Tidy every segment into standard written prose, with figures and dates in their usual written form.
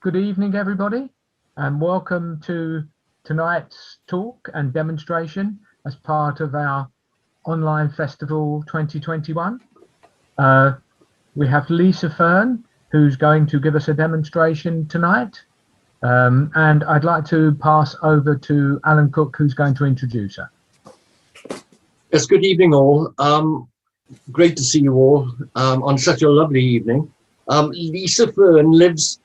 Good evening, everybody, and welcome to tonight's talk and demonstration as part of our online festival 2021. We have Lisa Fearn, who's going to give us a demonstration tonight, and I'd like to pass over to Alan Cook, who's going to introduce her. Yes, good evening all. Great to see you all on such a lovely evening. Lisa Fearn lives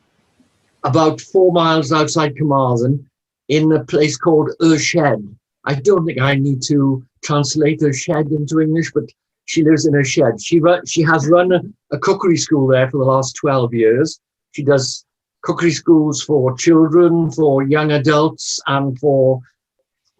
about 4 miles outside Carmarthen in a place called Her Shed. I don't think I need to translate Her Shed into English, but she lives in her shed. She has run a cookery school there for the last 12 years. She does cookery schools for children, for young adults, and for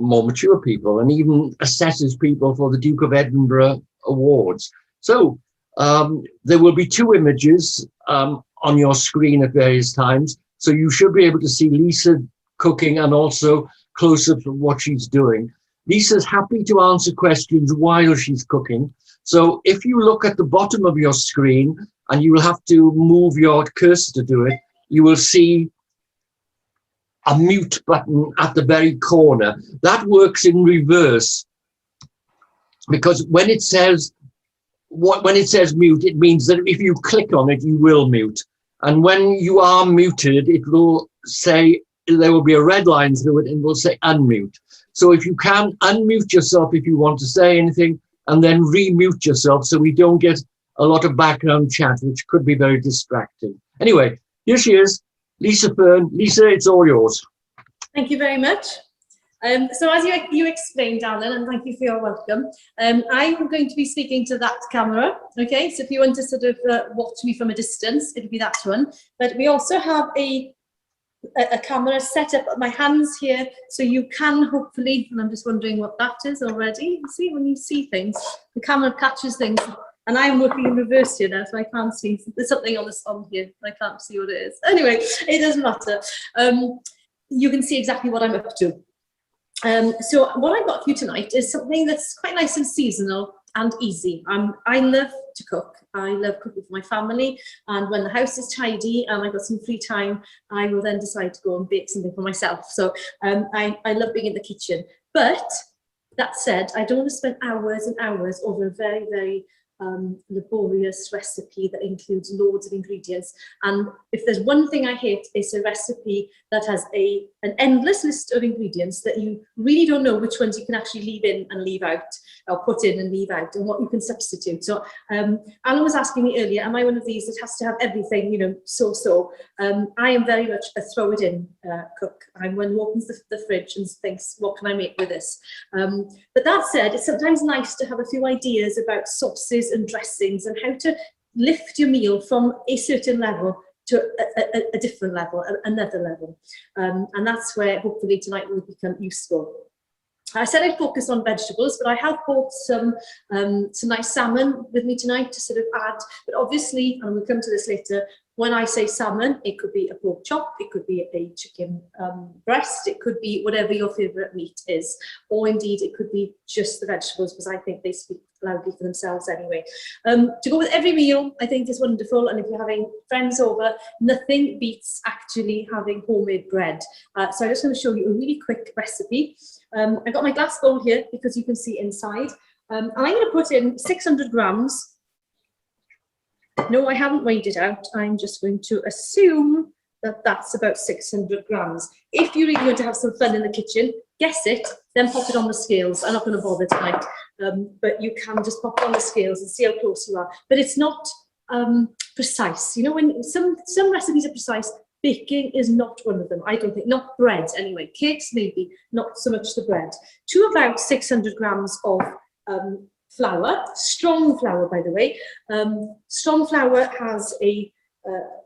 more mature people, and even assesses people for the Duke of Edinburgh Awards. So there will be 2 images on your screen at various times. So you should be able to see Lisa cooking and also close-ups of what she's doing. Lisa's happy to answer questions while she's cooking. So if you look at the bottom of your screen, and you will have to move your cursor to do it, you will see a mute button at the very corner. That works in reverse, because when it says mute, it means that if you click on it, you will mute. And when you are muted, it will say, there will be a red line through it and will say unmute. So if you can unmute yourself if you want to say anything, and then remute yourself so we don't get a lot of background chat, which could be very distracting. Anyway, here she is, Lisa Fearn. Lisa, it's all yours. Thank you very much. So as you explained, Alan, and thank you for your welcome, I'm going to be speaking to that camera, okay? So if you want to sort of watch me from a distance, it'll be that one. But we also have a camera set up at my hands here, so you can hopefully, and I'm just wondering what that is already. You see, when you see things, the camera catches things. And I'm working in reverse here now, so I can't see. There's something on here. I can't see what it is. Anyway, it doesn't matter. You can see exactly what I'm up to. So what I've got for you tonight is something that's quite nice and seasonal and easy. I love to cook. I love cooking for my family, and when the house is tidy and I've got some free time, I will then decide to go and bake something for myself. So I love being in the kitchen. But that said, I don't want to spend hours and hours over a very, very laborious recipe that includes loads of ingredients. And if there's one thing I hate, it's a recipe that has an endless list of ingredients that you really don't know which ones you can actually leave in and leave out, or put in and leave out, and what you can substitute. So Alan was asking me earlier, am I one of these that has to have everything, you know, so? I am very much a throw it in cook. I'm one who opens the fridge and thinks, what can I make with this? But that said, it's sometimes nice to have a few ideas about sauces and dressings and how to lift your meal from a certain level to a different level, another level. And that's where hopefully tonight will become useful. I said I'd focus on vegetables, but I have bought some nice salmon with me tonight to sort of add, but obviously, and we'll come to this later, when I say salmon, it could be a pork chop, it could be a chicken breast, it could be whatever your favourite meat is, or indeed it could be just the vegetables, because I think they speak loudly for themselves anyway. To go with every meal, I think is wonderful, and if you're having friends over, nothing beats actually having homemade bread. So I'm just going to show you a really quick recipe. I've got my glass bowl here because you can see inside. And I'm going to put in 600 grams. No, I haven't weighed it out. I'm just going to assume that that's about 600 grams. If you really want to have some fun in the kitchen, guess it, then pop it on the scales. I'm not going to bother tonight, but you can just pop it on the scales and see how close you are. But it's not precise. You know, when some recipes are precise, baking is not one of them. I don't think, not bread anyway. Cakes maybe, not so much the bread. To about 600 grams of flour, strong flour by the way. Strong flour has a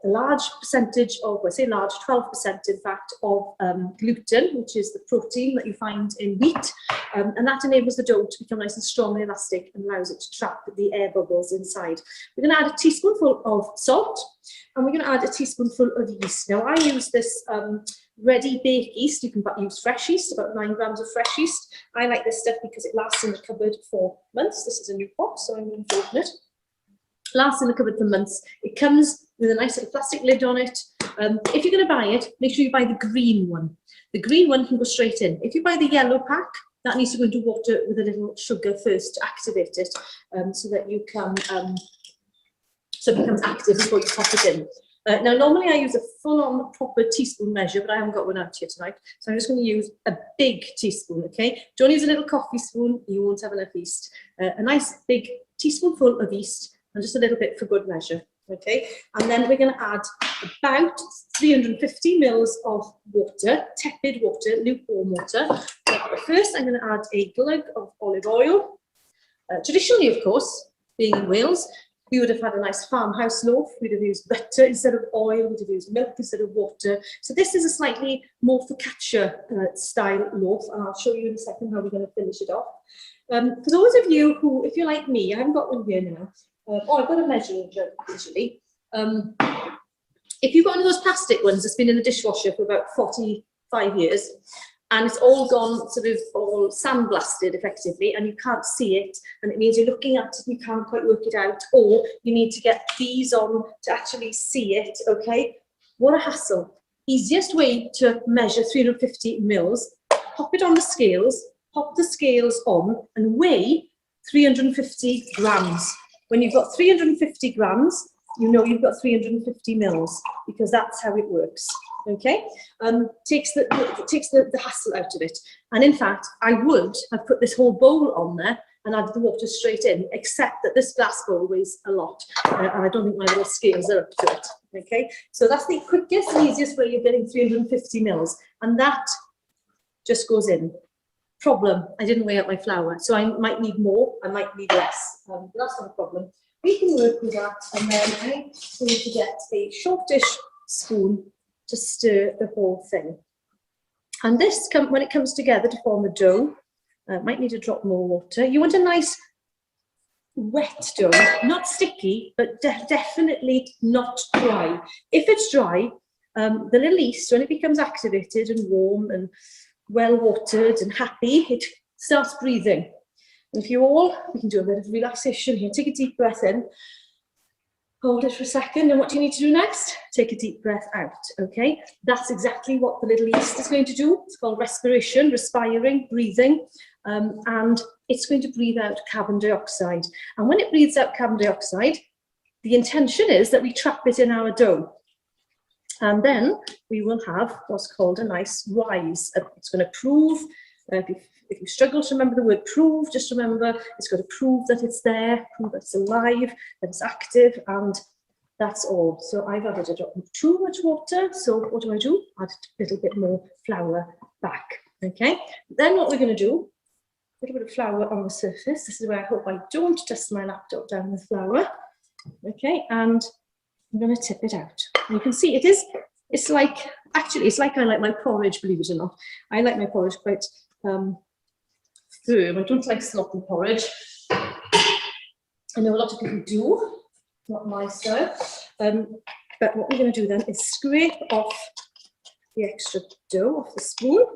large percentage of, I say large, 12% in fact, of gluten, which is the protein that you find in wheat, and that enables the dough to become nice and strong and elastic and allows it to trap the air bubbles inside. We're going to add a teaspoonful of salt, and we're going to add a teaspoonful of yeast. Now I use this ready bake yeast. You can use fresh yeast, about 9 grams of fresh yeast. I like this stuff because it lasts in the cupboard for months. This is a new pot, so I'm going to open it. Lasts in the cupboard for months. It comes with a nice little plastic lid on it. If you're going to buy it, make sure you buy the green one. The green one can go straight in. If you buy the yellow pack, that needs to go into water with a little sugar first to activate it, so that you can, so it becomes active before you pop it in. Now, normally I use a full-on proper teaspoon measure, but I haven't got one out here tonight. So I'm just going to use a big teaspoon, okay? Don't use a little coffee spoon, you won't have enough yeast. A nice big teaspoonful of yeast and just a little bit for good measure, okay? And then we're going to add about 350 mils of water, tepid water, lukewarm water. First, I'm going to add a glug of olive oil. Traditionally, of course, being in Wales, we would have had a nice farmhouse loaf. We'd have used butter instead of oil. We'd have used milk instead of water. So this is a slightly more focaccia style loaf, and I'll show you in a second how we're going to finish it off. For those of you who, if you're like me, I haven't got one here now. I've got a measuring jug actually. If you've got one of those plastic ones that's been in the dishwasher for about 45 years, and it's all gone sort of all sandblasted effectively, and you can't see it, and it means you're looking at it and you can't quite work it out, or you need to get these on to actually see it, okay? What a hassle. Easiest way to measure 350 mils, pop it on the scales, pop the scales on and weigh 350 grams. When you've got 350 grams, you know you've got 350 mils, because that's how it works. Okay, takes the hassle out of it. And in fact, I would have put this whole bowl on there and added the water straight in, except that this glass bowl weighs a lot, and I don't think my little scales are up to it. Okay, so that's the quickest and easiest way of getting 350 mils, and that just goes in. Problem, I didn't weigh out my flour, so I might need more, I might need less, but that's not a problem. We can work with that, and then I'm going to get a shortish spoon to stir the whole thing. And this, when it comes together to form a dough, might need a drop more water. You want a nice wet dough, not sticky, but definitely not dry. If it's dry, the little yeast, when it becomes activated and warm and well watered and happy, it starts breathing. And if you all, we can do a bit of relaxation here. Take a deep breath in. Hold it for a second, and what do you need to do next? Take a deep breath out, okay? That's exactly what the little yeast is going to do. It's called respiration, respiring, breathing, and it's going to breathe out carbon dioxide. And when it breathes out carbon dioxide, the intention is that we trap it in our dough. And then we will have what's called a nice rise. It's going to prove, if you struggle to remember the word prove, just remember it's got to prove that it's there, prove that it's alive, that it's active, and that's all. So I've added a drop of too much water, so what do? Add a little bit more flour back, okay? Then what we're going to do, a little bit of flour on the surface. This is where I hope I don't dust my laptop down with flour, okay? And I'm going to tip it out. And you can see it's like I like my porridge, believe it or not. I like my porridge quite firm. I don't like sloppy porridge. I know a lot of people do, not my style. But what we're going to do then is scrape off the extra dough off the spoon.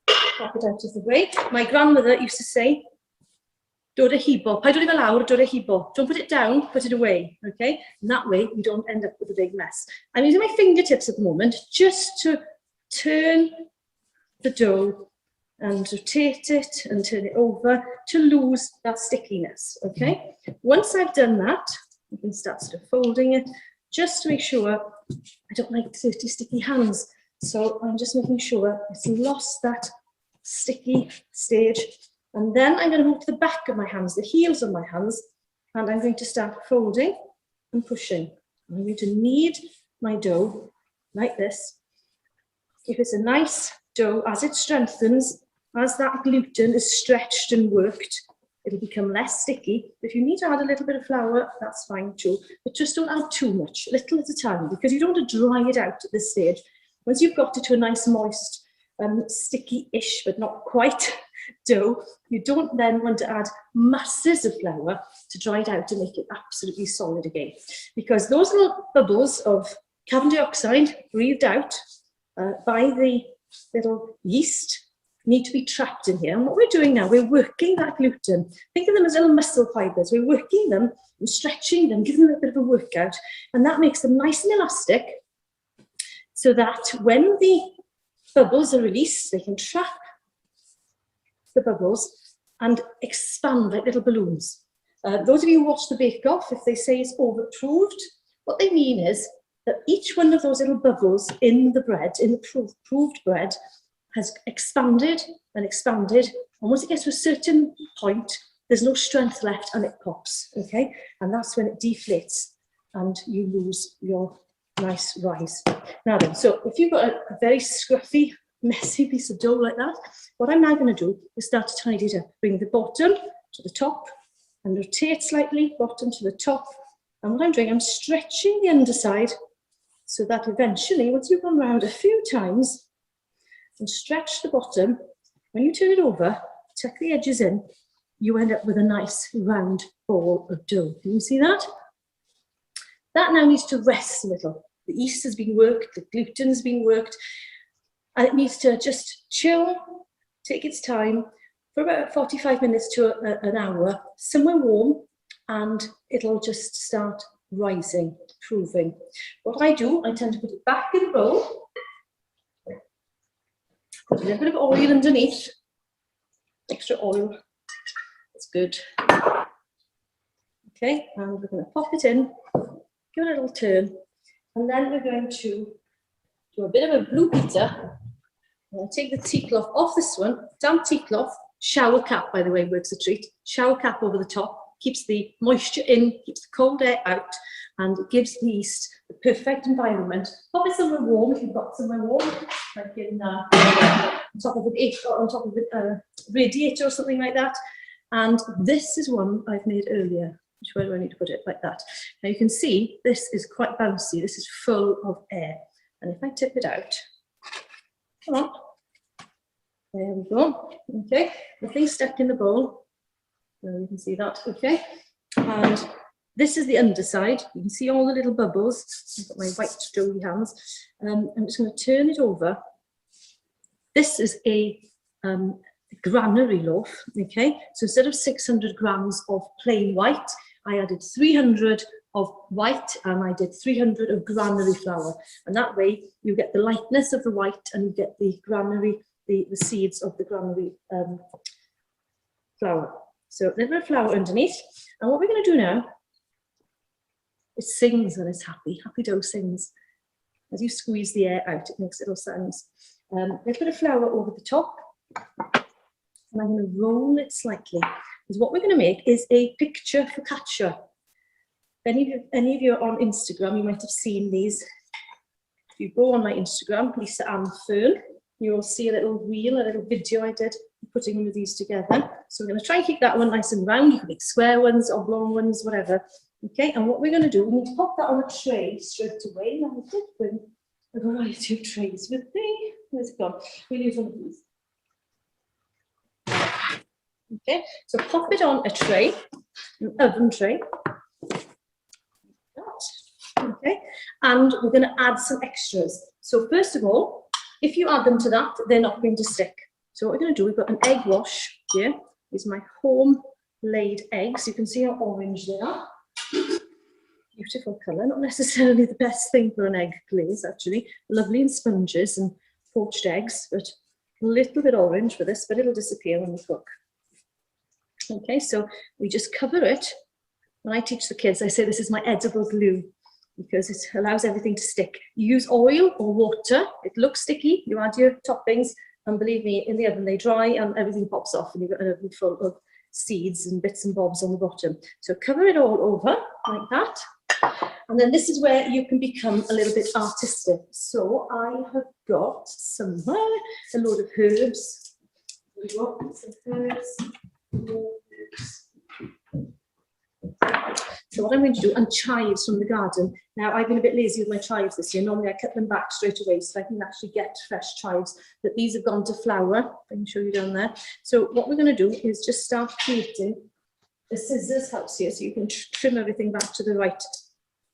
Pop it out of the way. My grandmother used to say, dod a hibo. I don't even lawr, dod a hibo. Don't put it down, put it away, okay? And that way you don't end up with a big mess. I'm using my fingertips at the moment just to turn the dough and rotate it and turn it over to lose that stickiness, okay? Once I've done that, you can start sort of folding it just to make sure. I don't like dirty, sticky hands, so I'm just making sure it's lost that sticky stage. And then I'm going to move to the back of my hands, the heels of my hands, and I'm going to start folding and pushing. I'm going to knead my dough like this. If it's a nice dough, as it strengthens, as that gluten is stretched and worked, it'll become less sticky. If you need to add a little bit of flour, that's fine too, but just don't add too much, little at a time, because you don't want to dry it out at this stage. Once you've got it to a nice moist, sticky-ish, but not quite dough, you don't then want to add masses of flour to dry it out to make it absolutely solid again, because those little bubbles of carbon dioxide breathed out by the little yeast need to be trapped in here. And what we're doing now, we're working that gluten. Think of them as little muscle fibers. We're working them and stretching them, giving them a bit of a workout. And that makes them nice and elastic so that when the bubbles are released, they can trap the bubbles and expand like little balloons. Those of you who watch the Bake Off, if they say it's overproved, what they mean is that each one of those little bubbles in the bread, in the proved bread, has expanded and expanded, and once it gets to a certain point, there's no strength left and it pops, okay? And that's when it deflates and you lose your nice rise. Now then, so if you've got a very scruffy, messy piece of dough like that, what I'm now going to do is start to tidy it up. Bring the bottom to the top and rotate slightly, bottom to the top. And what I'm doing, I'm stretching the underside so that eventually, once you've gone round a few times, and stretch the bottom, when you turn it over, tuck the edges in, you end up with a nice round ball of dough. Can you see that? That now needs to rest a little. The yeast has been worked, the gluten's been worked, and it needs to just chill, take its time for about 45 minutes to an hour, somewhere warm, and it'll just start rising, proving. What I do, I tend to put it back in the bowl, put a little bit of oil underneath, extra oil, that's good. Okay, and we're going to pop it in, give it a little turn, and then we're going to do a bit of a blue beater. I'm going to take the tea cloth off this one, damp tea cloth, shower cap, by the way, works a treat, shower cap over the top, keeps the moisture in, keeps the cold air out, and it gives the yeast the perfect environment. Pop it somewhere warm if you've got somewhere warm, like in on top of a radiator or something like that. And this is one I've made earlier. Where do I need to put it? Like that. Now you can see this is quite bouncy. This is full of air. And if I tip it out, come on. There we go. Okay, the thing's stuck in the bowl. There you can see that. Okay, and this is the underside. You can see all the little bubbles. I've got my white doughy hands. I'm just going to turn it over. This is a granary loaf, okay? So instead of 600 grams of plain white, I added 300 of white and I did 300 of granary flour. And that way you get the lightness of the white and you get the granary, the seeds of the granary flour. So a little bit of flour underneath. And what we're going to do now, it sings and it's happy. Happy dough sings. As you squeeze the air out, it makes little sounds. A little bit of flour over the top. And I'm going to roll it slightly. Because what we're going to make is a picture focaccia. If any of you are on Instagram, you might have seen these. If you go on my Instagram, Lisa Fearn, you will see a little reel, a little video I did putting all of these together. So we're going to try and keep that one nice and round. You can make square ones, oblong ones, whatever. Okay, and what we're going to do, we need to pop that on a tray straight away. Now I did bring a variety of trays with me. Where's it gone? We'll use one of these. Okay, so pop it on a tray, an oven tray. Okay, and we're going to add some extras. So first of all, if you add them to that, they're not going to stick. So what we're going to do, we've got an egg wash here. These are my home laid eggs. You can see how orange they are. Beautiful colour, not necessarily the best thing for an egg glaze, actually. Lovely and sponges and poached eggs, but a little bit orange for this, but it'll disappear when we cook. Okay, so we just cover it. When I teach the kids, I say this is my edible glue because it allows everything to stick. You use oil or water, it looks sticky, you add your toppings, and believe me, in the oven they dry and everything pops off and you've got an oven full of seeds and bits and bobs on the bottom. So cover it all over like that. And then this is where you can become a little bit artistic. So I have got somewhere a load of herbs. We've got some herbs. So what I'm going to do, and chives from the garden. Now I've been a bit lazy with my chives this year. Normally I cut them back straight away so I can actually get fresh chives, but these have gone to flour. I can show you down there. So what we're going to do is just start creating. The scissors helps here, so you can trim everything back to the right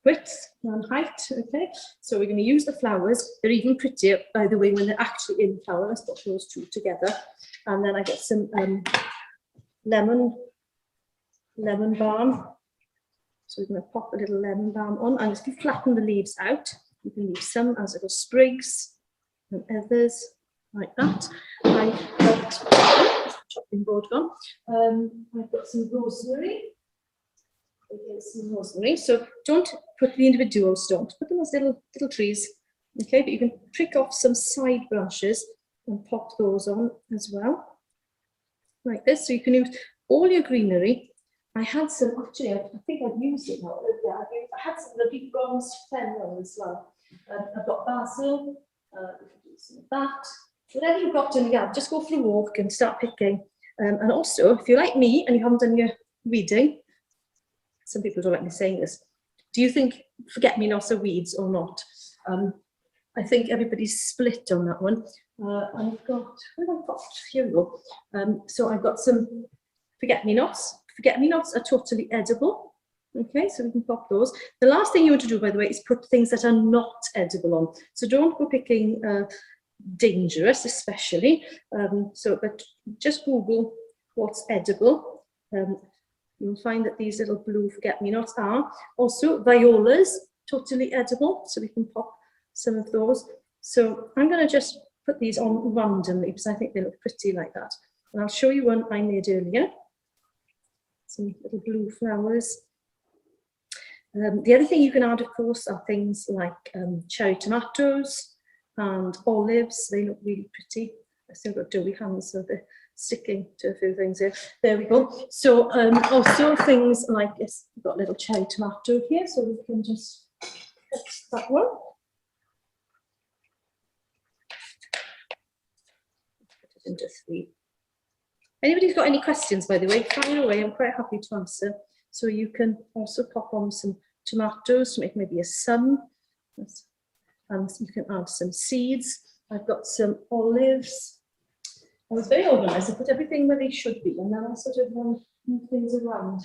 width and height. Okay, so we're going to use the flowers. They're even prettier, by the way, when they're actually in flower. Let's put those two together. And then I got some lemon balm. So we're going to pop a little lemon balm on, and if you flatten the leaves out, you can leave some as little sprigs and others like that. I've got chopping board gone. I've got some rosemary. Some rosemary. So don't put the individuals, don't put them as little trees. Okay, but you can prick off some side branches and pop those on as well, like this. So you can use all your greenery. I had some, actually, I think I've used it now. Yeah, I had some of the big bronze fennel as well. I've got basil, some of that. Whatever you've got in the garden, just go for a walk and start picking. And also, if you're like me and you haven't done your weeding, some people don't like me saying this, do you think forget-me-nots are weeds or not? I think everybody's split on that one. I've got, what have I got? Here we go. So I've got some forget-me-nots. Forget-me-nots are totally edible. Okay, so we can pop those. The last thing you want to do, by the way, is put things that are not edible on. So don't go picking dangerous, especially. But just Google what's edible. You'll find that these little blue forget-me-nots are. Also, violas, totally edible. So we can pop some of those. So I'm going to just put these on randomly because I think they look pretty like that. And I'll show you one I made earlier. Some little blue flowers. The other thing you can add, of course, are things like cherry tomatoes and olives. They look really pretty. I've still got doughy hands, so they're sticking to a few things here. There we go. So also things like this. We've got a little cherry tomato here, so we can just cut that one. Put it into 3. Anybody's got any questions, by the way, fire away. I'm quite happy to answer. So you can also pop on some tomatoes to make maybe a sun, and you can add some seeds. I've got some olives. I was very organised. I put everything where they should be, and then I sort of move things around.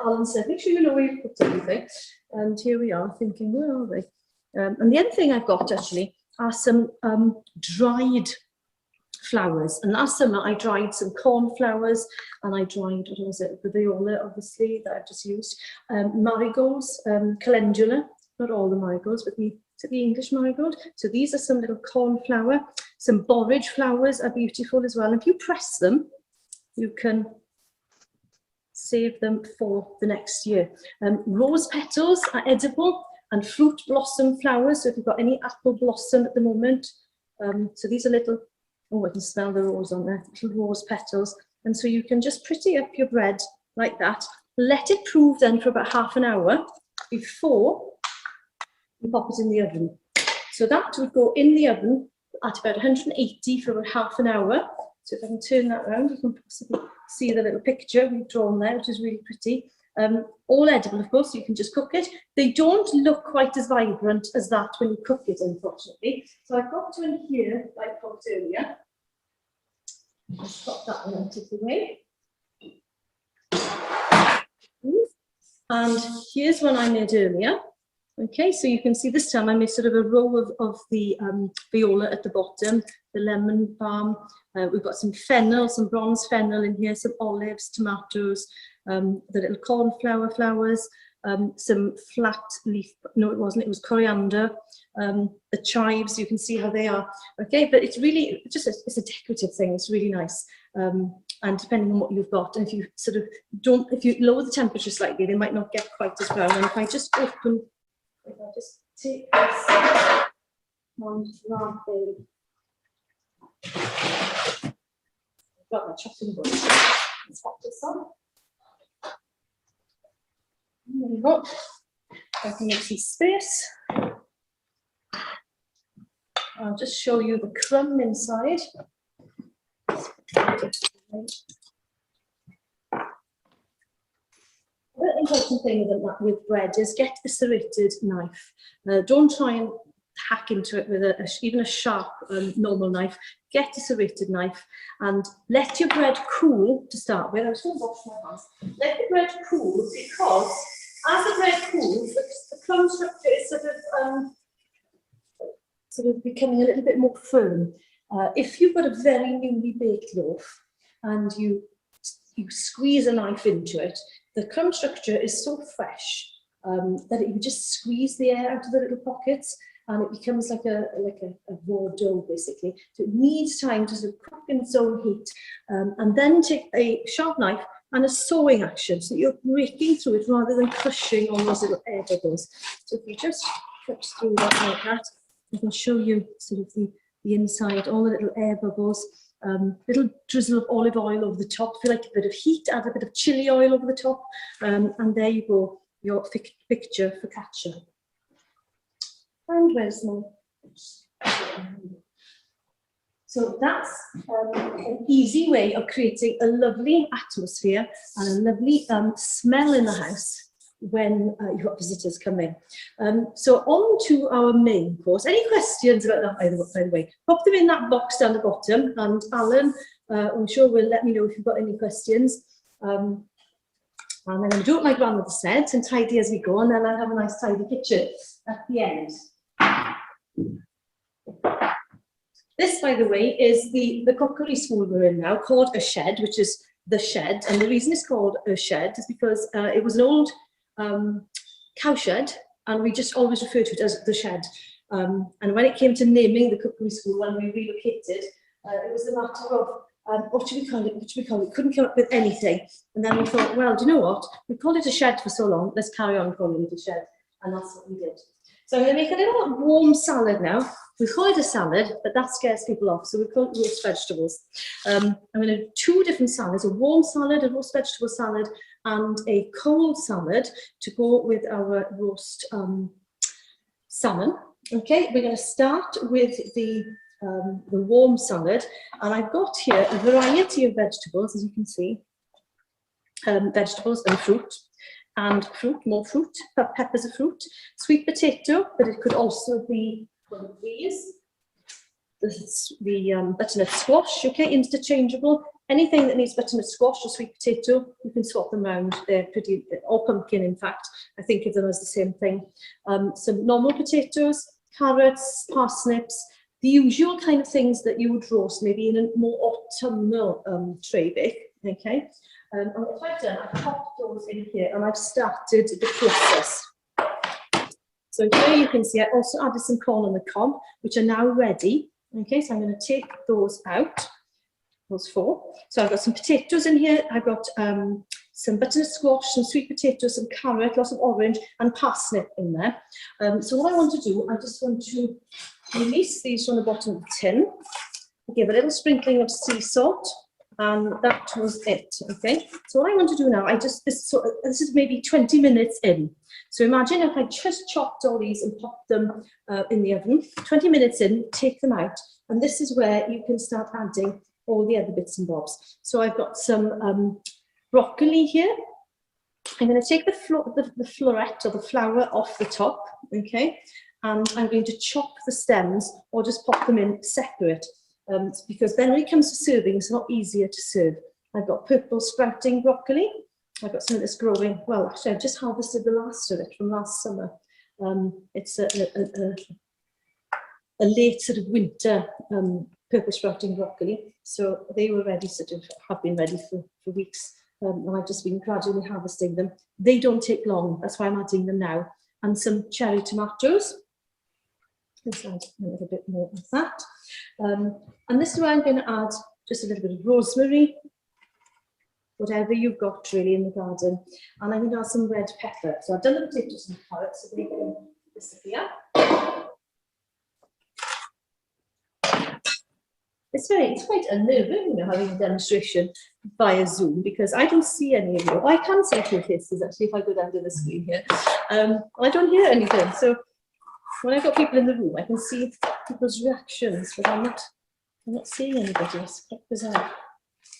Alan said, make sure you know where you put everything. And here we are thinking, where are they? And the other thing I've got actually are some dried flowers. And last summer I dried some cornflowers, and I dried, what was it, the viola, obviously, that I've just used. Marigolds, calendula, not all the marigolds, but the English marigold. So these are some little cornflower. Some borage flowers are beautiful as well. And if you press them, you can save them for the next year. Rose petals are edible, and fruit blossom flowers. So if you've got any apple blossom at the moment, so these are little, oh, I can smell the rose on there, little rose petals. And so you can just pretty up your bread like that. Let it prove then for about half an hour before you pop it in the oven. So that would go in the oven at about 180 for about half an hour. So if I can turn that around, you can possibly see the little picture we've drawn there, which is really pretty. All edible, of course, so you can just cook it. They don't look quite as vibrant as that when you cook it, unfortunately. So I've got one here, like I thought earlier. I'll pop that one out of the way. And here's one I made earlier. Okay, so you can see this time I made sort of a row of the viola at the bottom, the lemon balm. We've got some fennel, some bronze fennel in here, some olives, tomatoes, the little cornflower flowers, some flat leaf, no it wasn't, it was coriander, the chives, you can see how they are. Okay, but it's really just it's a decorative thing, it's really nice. And depending on what you've got, and if you sort of don't, if you lower the temperature slightly, they might not get quite as brown. And if I just open, if I just take this and round the, I've got my chopping board. Let's pop this on. There you go. I can make some space. I'll just show you the crumb inside. The important thing with bread is get a serrated knife. Don't try and hack into it with even a sharp normal knife. Get a serrated knife and let your bread cool to start with. I'm just going to wash my hands. Let the bread cool, because as the bread cools, the crumbs sort of becoming a little bit more firm. If you've got a very newly baked loaf and you squeeze a knife into it, the crumb structure is so fresh that it would just squeeze the air out of the little pockets, and it becomes like a raw dough basically. So it needs time to sort of cook in its own heat, and then take a sharp knife and a sawing action, so you're breaking through it rather than crushing on those little air bubbles. So if you just cut through that like that, I can show you sort of the inside, all the little air bubbles. Little drizzle of olive oil over the top. If you like a bit of heat, add a bit of chili oil over the top, and there you go, your picture focaccia. And where's my? So that's an easy way of creating a lovely atmosphere and a lovely smell in the house when you've got visitors coming. So on to our main course. Any questions about that, by the way? Pop them in that box down the bottom, and Alan, I'm sure will let me know if you've got any questions. And then I'm do it like grandmother said, and tidy as we go, and then I'll have a nice tidy kitchen at the end. This, by the way, is the cookery school we're in now, called a shed, which is the shed. And the reason it's called a shed is because it was an old cowshed, and we just always refer to it as the shed. And when it came to naming the cookery school, when we relocated, it was a matter of what should we call it? What should we call it? Couldn't come up with anything. And then we thought, well, do you know what? We called it a shed for so long. Let's carry on calling it a shed, and that's what we did. So I'm going to make a little warm salad now. We call it a salad, but that scares people off, so we call it roast vegetables. I'm going to do 2 different salads: a warm salad, a roast vegetable salad, and a cold salad to go with our roast salmon. Okay, we're going to start with the warm salad, and I've got here a variety of vegetables, as you can see, vegetables and fruit. And fruit, more fruit, peppers are fruit, sweet potato, but it could also be one of these, the butternut squash, okay, interchangeable. Anything that needs butternut squash or sweet potato, you can swap them around. They're pretty, or pumpkin, in fact. I think of them as the same thing. Some normal potatoes, carrots, parsnips, the usual kind of things that you would roast, maybe in a more autumnal tray bake, okay? And what I've done, I've popped those in here, and I've started the process. So here you can see I also added some corn on the cob, which are now ready. Okay, so I'm going to take those out, those 4. So I've got some potatoes in here. I've got some butternut squash, some sweet potatoes, some carrot, lots of orange, and parsnip in there. So what I want to do, I just want to release these from the bottom of the tin, give a little sprinkling of sea salt, and that was it. Okay, so what I want to do now, this is maybe 20 minutes in. So imagine if I just chopped all these and popped them in the oven. 20 minutes in, take them out, and this is where you can start adding all the other bits and bobs. So I've got some broccoli here. I'm going to take the floret or the flower off the top, okay, and I'm going to chop the stems or just pop them in separate. Because then when it comes to serving, it's a lot easier to serve. I've got purple sprouting broccoli. I've got some of this growing. Well, actually, I've just harvested the last of it from last summer. It's a late sort of winter purple sprouting broccoli. So they were ready, have been ready for weeks. And I've just been gradually harvesting them. They don't take long. That's why I'm adding them now. And some cherry tomatoes. Let's add a little bit more of that. And this is where I'm going to add just a little bit of rosemary, whatever you've got really in the garden. And I'm going to add some red pepper. So I've done the potatoes and carrots, so they can disappear. It's quite unnerving, having a demonstration via Zoom, because I don't see any of you. I can see your faces actually if I go down to the screen here. I don't hear anything. So when I've got people in the room, I can see people's reactions, but I'm not seeing anybody. It's quite bizarre.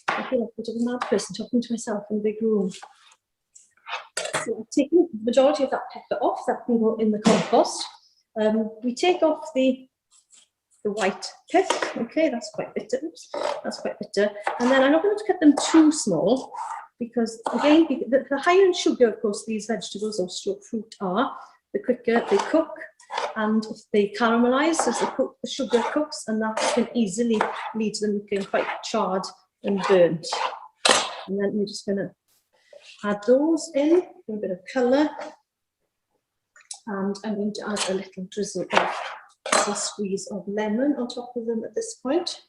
I feel like a bit of a mad person talking to myself in a big room. So I've taken the majority of that pepper off. That can go in the compost. We take off the white pith. Okay, that's quite bitter. Oops, that's quite bitter. And then I'm not going to cut them too small because, again, the higher in sugar, of course, these vegetables or fruit are, the quicker they cook, and if they caramelise as they cook, the sugar cooks, and that can easily lead to them looking quite charred and burnt. And then we're just going to add those in for a bit of colour, and I'm going to add a little drizzle of a squeeze of lemon on top of them at this point.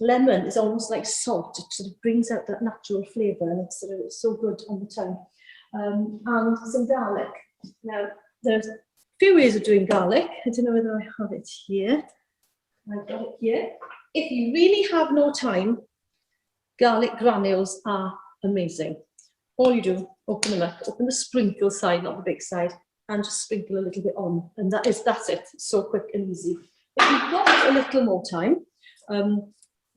Lemon is almost like salt. It sort of brings out that natural flavour, and it's so good on the tongue. And some garlic. Now, there's a few ways of doing garlic. I don't know whether I have it here. I've got it here. If you really have no time, garlic granules are amazing. All you do, open them up, open the sprinkle side, not the big side, and just sprinkle a little bit on. And that's it. It's so quick and easy. If you've got a little more time,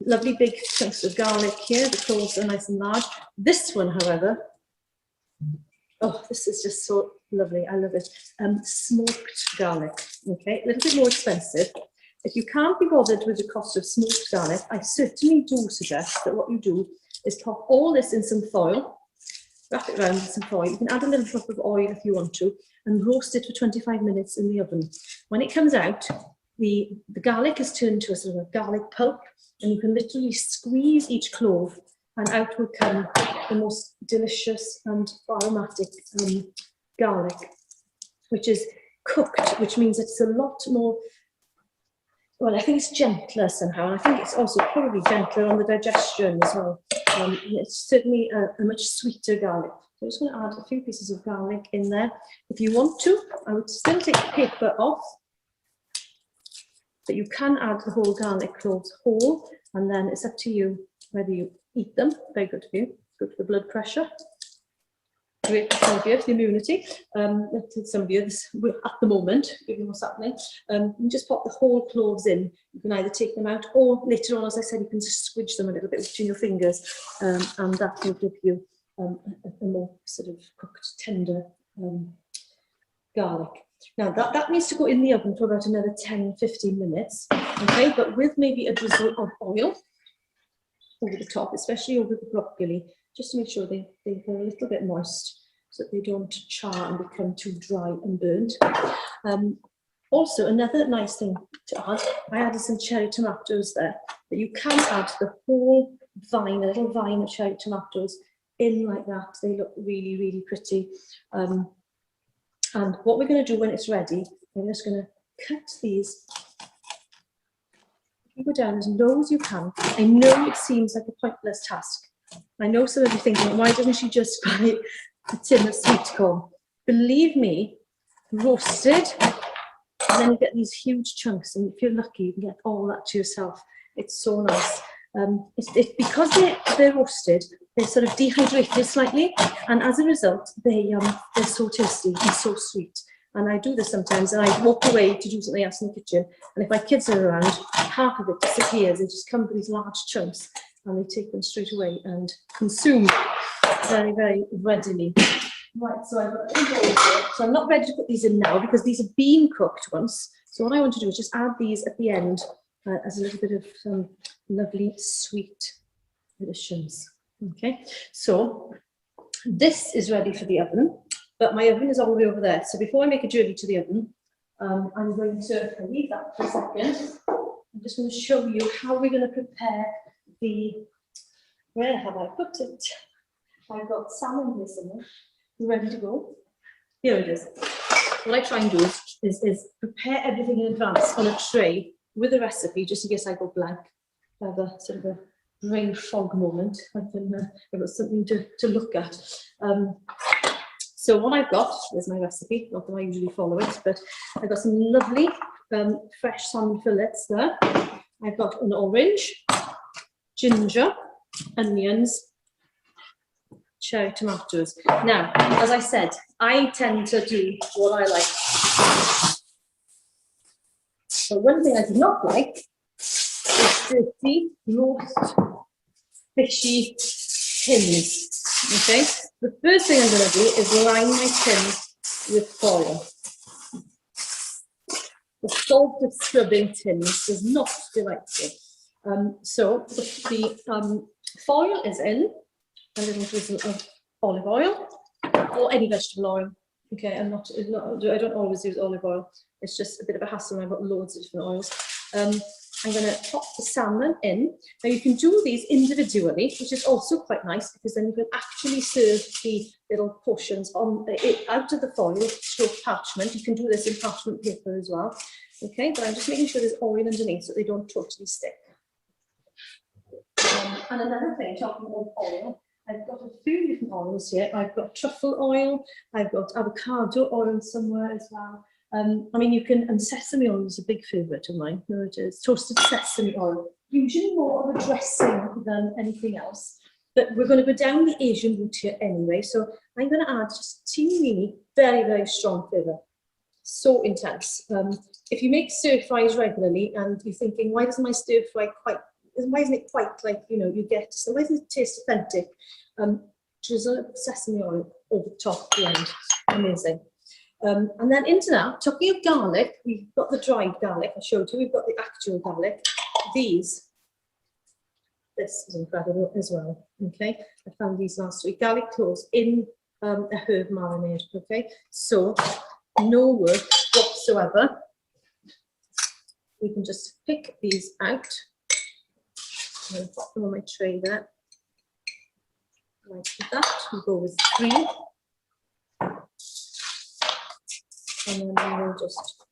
lovely big chunks of garlic here. The cloves are nice and large. This one, however, oh, this is just so lovely. I love it. Smoked garlic. Okay, a little bit more expensive. If you can't be bothered with the cost of smoked garlic, I certainly do suggest that what you do is pop all this in some foil, wrap it around in some foil. You can add a little drop of oil if you want to, and roast it for 25 minutes in the oven. When it comes out, the garlic is turned to a sort of a garlic pulp, and you can literally squeeze each clove, and out will come the most delicious and aromatic garlic, which is cooked, which means it's a lot more, well, I think it's gentler somehow, and I think it's also probably gentler on the digestion as well. It's certainly a much sweeter garlic. So I'm just going to add a few pieces of garlic in there. If you want to, I would still take the paper off, but you can add the whole garlic cloves whole, and then it's up to you whether you eat them. Very good for you, good for blood pressure. Great for some of you, for the immunity. Some of you, at the moment, given what's happening, you just pop the whole cloves in. You can either take them out, or later on, as I said, you can just squidge them a little bit between your fingers, and that will give you a more sort of cooked, tender garlic. Now that needs to go in the oven for about another 10-15 minutes, okay? But with maybe a drizzle of oil over the top, especially over the broccoli, just to make sure they're a little bit moist so that they don't char and become too dry and burnt. Also, another nice thing to add, I added some cherry tomatoes there, but you can add the whole vine, a little vine of cherry tomatoes in like that. They look really, really pretty. And what we're going to do when it's ready, I'm just going to cut these. You go down as low as you can. I know it seems like a pointless task. I know some of you thinking, why doesn't she just buy a tin of sweet corn? Believe me, roasted, and then you get these huge chunks, and if you're lucky, you can get all that to yourself. It's so nice. Because they're roasted, they're sort of dehydrated slightly, and as a result, they're so tasty and so sweet. And I do this sometimes, and I walk away to do something else in the kitchen, and if my kids are around, half of it disappears. They just come with these large chunks, and they take them straight away and consume very, very readily. Right, so I've got these here. So I'm not ready to put these in now because these have been cooked once. So what I want to do is just add these at the end as a little bit of some lovely sweet additions. Okay, so this is ready for the oven, but my oven is all the way over there. So before I make a journey to the oven, I'm going to leave that for a second. I'm just going to show you how we're going to prepare where have I put it? I've got salmon here somewhere, ready to go. Here it is. What I try and do is prepare everything in advance on a tray with a recipe, just in case I go blank. I have a sort of a brain fog moment. I've got something to look at. So what I've got is my recipe, not that I usually follow it, but I've got some lovely fresh salmon fillets there. I've got an orange, ginger, onions, cherry tomatoes. Now, as I said, I tend to do what I like. So one thing I do not like is dirty, roast, fishy tins. Okay, the first thing I'm going to do is line my tin with foil. The salt of scrubbing tins does not delightful. So the foil is in, a little drizzle of olive oil or any vegetable oil Okay, I don't always use olive oil. It's just a bit of a hassle. I've got loads of different oils. I'm going to pop the salmon in. Now you can do these individually, which is also quite nice because then you can actually serve the little portions on out of the foil stroke parchment. You can do this in parchment paper as well. Okay, but I'm just making sure there's oil underneath so they don't totally stick. And another thing, talking about oil, I've got a few different oils here. I've got truffle oil, I've got avocado oil somewhere as well. I mean, you can, and sesame oil is a big favourite of mine. There it is, toasted sesame oil. Usually more of a dressing than anything else. But we're going to go down the Asian route here anyway. So I'm going to add just teeny, very, very strong flavour. So intense. If you make stir fries regularly and you're thinking, why doesn't my stir fry why isn't it quite like, you know, you get, so why doesn't it taste authentic? Drizzle sesame oil over the top at the end. Amazing. And then into that, talking of garlic, we've got the dried garlic I showed you, we've got the actual garlic. This is incredible as well, okay? I found these last week, garlic cloves in a herb marinade, okay? So, no work whatsoever. We can just pick these out. I'm going to put them on my tray there. Like that, we'll go with 3. And then we will just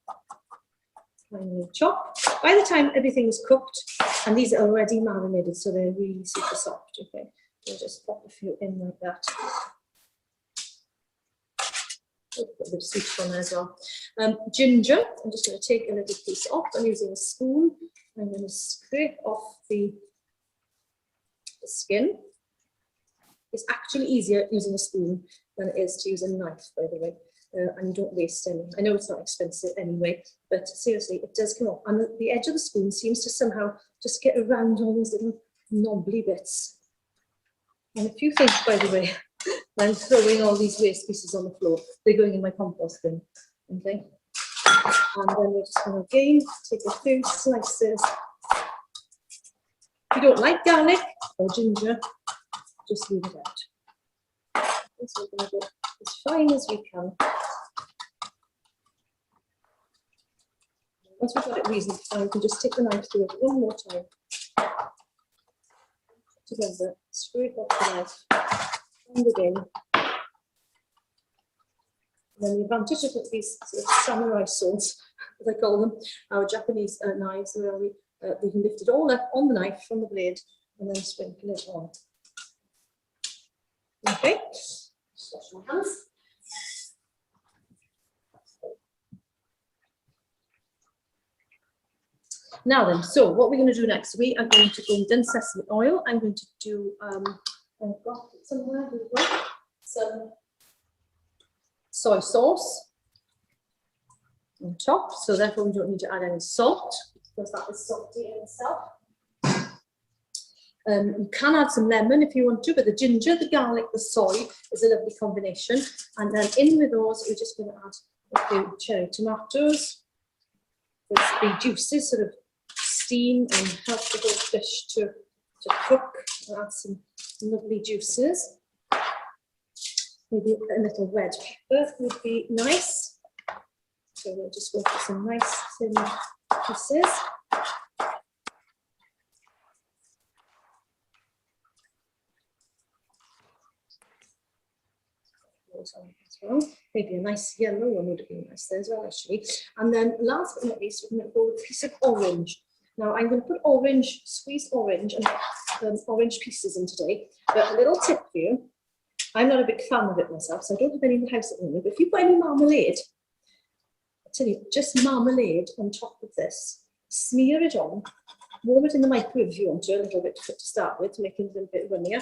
finally chop. By the time everything is cooked, and these are already marinated, so they're really super soft, okay? We'll just pop a few in like that. Put a bit of sweet on there as well. Ginger, I'm just going to take a little piece off. I'm using a spoon. I'm going to scrape off the skin. It's actually easier using a spoon than it is to use a knife, by the way. And you don't waste any. I know it's not expensive anyway, but seriously, it does come off. And the edge of the spoon seems to somehow just get around all those little knobbly bits. And a few things, by the way, I'm throwing all these waste pieces on the floor. They're going in my compost bin, okay? And then we're just going to again take a few slices. If you don't like garlic or ginger, just leave it out. So we're going to go as fine as we can. Once we've got it reasonably fine, we can just take the knife through it one more time. Together, scrape off the knife, and again. And then the advantage of these sort of samurai swords, as I call them, our Japanese knives, where we can lift it all up on the knife from the blade and then sprinkle it on. Okay, wash my hands. Now then, so what we're going to do next, we are going to go and done sesame oil. I'm going to do, I've got somewhere, some soy sauce on top, so therefore we don't need to add any salt, because that is salty in itself. You can add some lemon if you want to, but the ginger, the garlic, the soy is a lovely combination. And then in with those, we're just going to add a few cherry tomatoes. The juices sort of steam and help the whole fish to cook. I'll add some lovely juices. Maybe a little red pepper would be nice. So we'll just go for some nice thin pieces. As well. Maybe a nice yellow one would have been nice there as well, actually. And then last but not least, we're going to go with a piece of orange. Now I'm going to put orange, squeezed orange and orange pieces in today. But a little tip for you, I'm not a big fan of it myself, so I don't have any in the house at the moment, but if you've got any marmalade, I tell you, just marmalade on top of this, smear it on, warm it in the microwave if you want to, a little bit to start with, to make it a little bit runnier.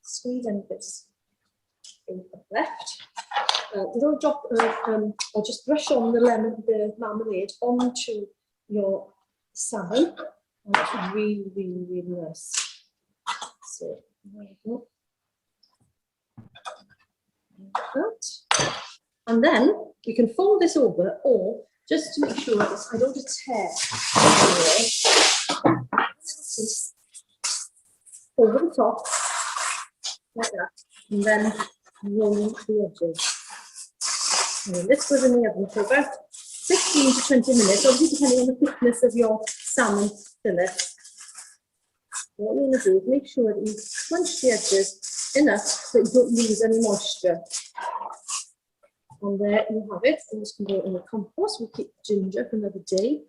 Squeeze any bits left, little drop or just brush on the marmalade onto your salmon, and it's really, really, really nice. So there you go. Like that. And then you can fold this over, or just to make sure I don't tear over the top like that, and then roll the edges. And then this goes in the oven for about 15 to 20 minutes, obviously depending on the thickness of your salmon fillet. What you want to do is make sure that you crunch the edges enough so you don't lose any moisture. And there you have it. I'm just going to go in the compost. We'll keep ginger for another day.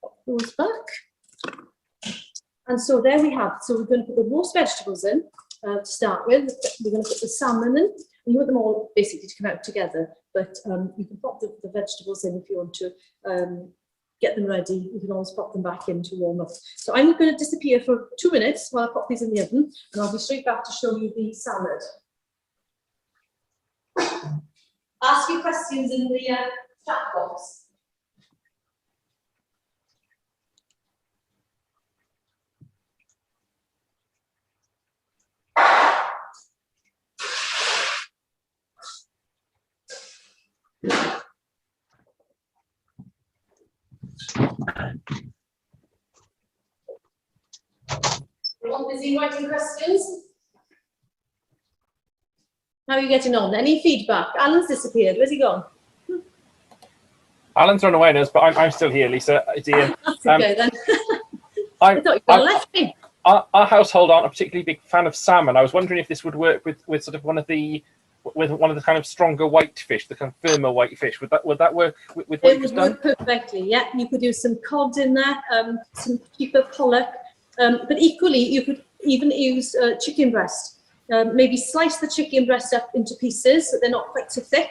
Pop those back. And so there we have. So we're going to put the roast vegetables in to start with. We're going to put the salmon in. And you want them all basically to come out together. But you can pop the vegetables in if you want to get them ready. You can always pop them back in to warm up. So I'm going to disappear for 2 minutes while I pop these in the oven. And I'll be straight back to show you the salad. Ask your questions in the chat box. Everyone busy writing questions? How are you getting on? Any feedback? Alan's disappeared. Where's he gone? Alan's run away now, but I'm still here, Lisa. It's Ian. That's okay then. I thought you left me. Our household aren't a particularly big fan of salmon. I was wondering if this would work with sort of one of the kind of stronger white fish, the kind of firmer white fish. Would that work with what It you've would done? work perfectly. Yeah, you could use some cod in there, some cheaper pollock, but equally you could even use chicken breast. Maybe slice the chicken breast up into pieces so they're not quite so thick,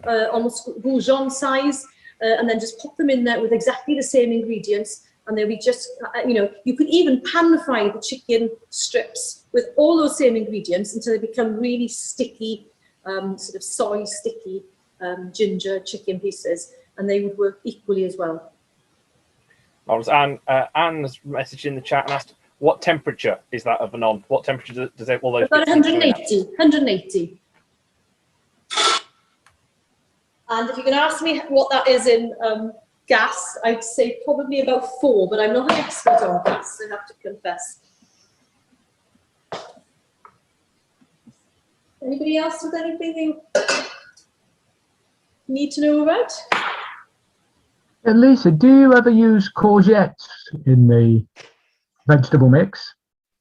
almost goujons size, and then just pop them in there with exactly the same ingredients. And they'll be just, you could even pan fry the chicken strips with all those same ingredients until they become really sticky, sort of soy sticky ginger chicken pieces, and they would work equally as well. Anne's messaged in the chat and asked, what temperature is that of an on? What temperature does it, all those about bits need to go in 180. And if you're going to ask me what that is in gas, I'd say probably about 4, but I'm not an expert on gas, I have to confess. Anybody else with anything they need to know about? And Lisa, do you ever use courgettes in the vegetable mix?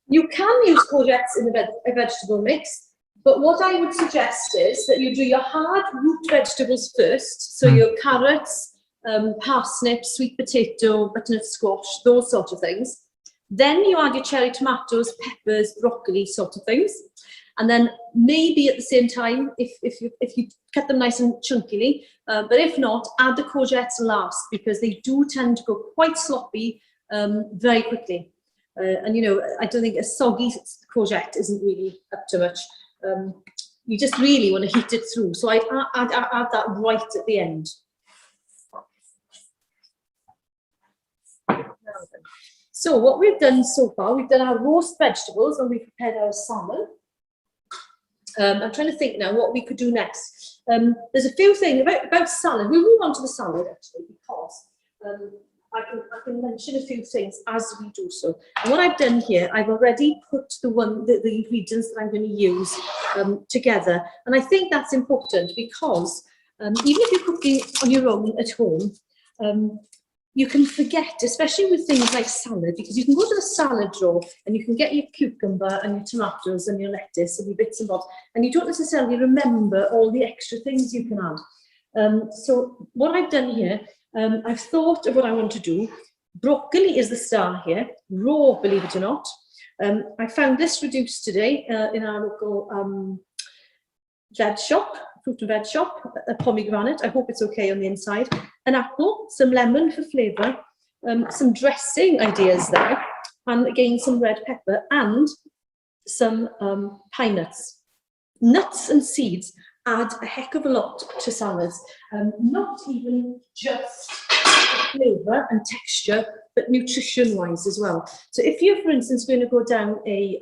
You can use courgettes in a vegetable mix, but what I would suggest is that you do your hard root vegetables first, so your carrots, parsnips, sweet potato, butternut squash, those sort of things. Then you add your cherry tomatoes, peppers, broccoli sort of things. And then maybe at the same time, if you cut them nice and chunkily, but if not, add the courgettes last, because they do tend to go quite sloppy very quickly. And I don't think a soggy courgette isn't really up to much. You just really want to heat it through. So I'd add that right at the end. So what we've done so far, we've done our roast vegetables and we've prepared our salmon. I'm trying to think now what we could do next. There's a few things about salad. We'll move on to the salad actually, because I can mention a few things as we do so. And what I've done here, I've already put the ingredients that I'm going to use together. And I think that's important because even if you're cooking on your own at home, you can forget, especially with things like salad, because you can go to the salad drawer and you can get your cucumber and your tomatoes and your lettuce and your bits and bobs, and you don't necessarily remember all the extra things you can add. So what I've done here, I've thought of what I want to do. Broccoli is the star here, raw, believe it or not. I found this reduced today in our local veg shop, fruit and veg shop, a pomegranate. I hope it's okay on the inside. An apple, some lemon for flavour, some dressing ideas there, and again some red pepper and some pine nuts. Nuts and seeds add a heck of a lot to salads, not even just flavour and texture, but nutrition-wise as well. So if you're, for instance, going to go down a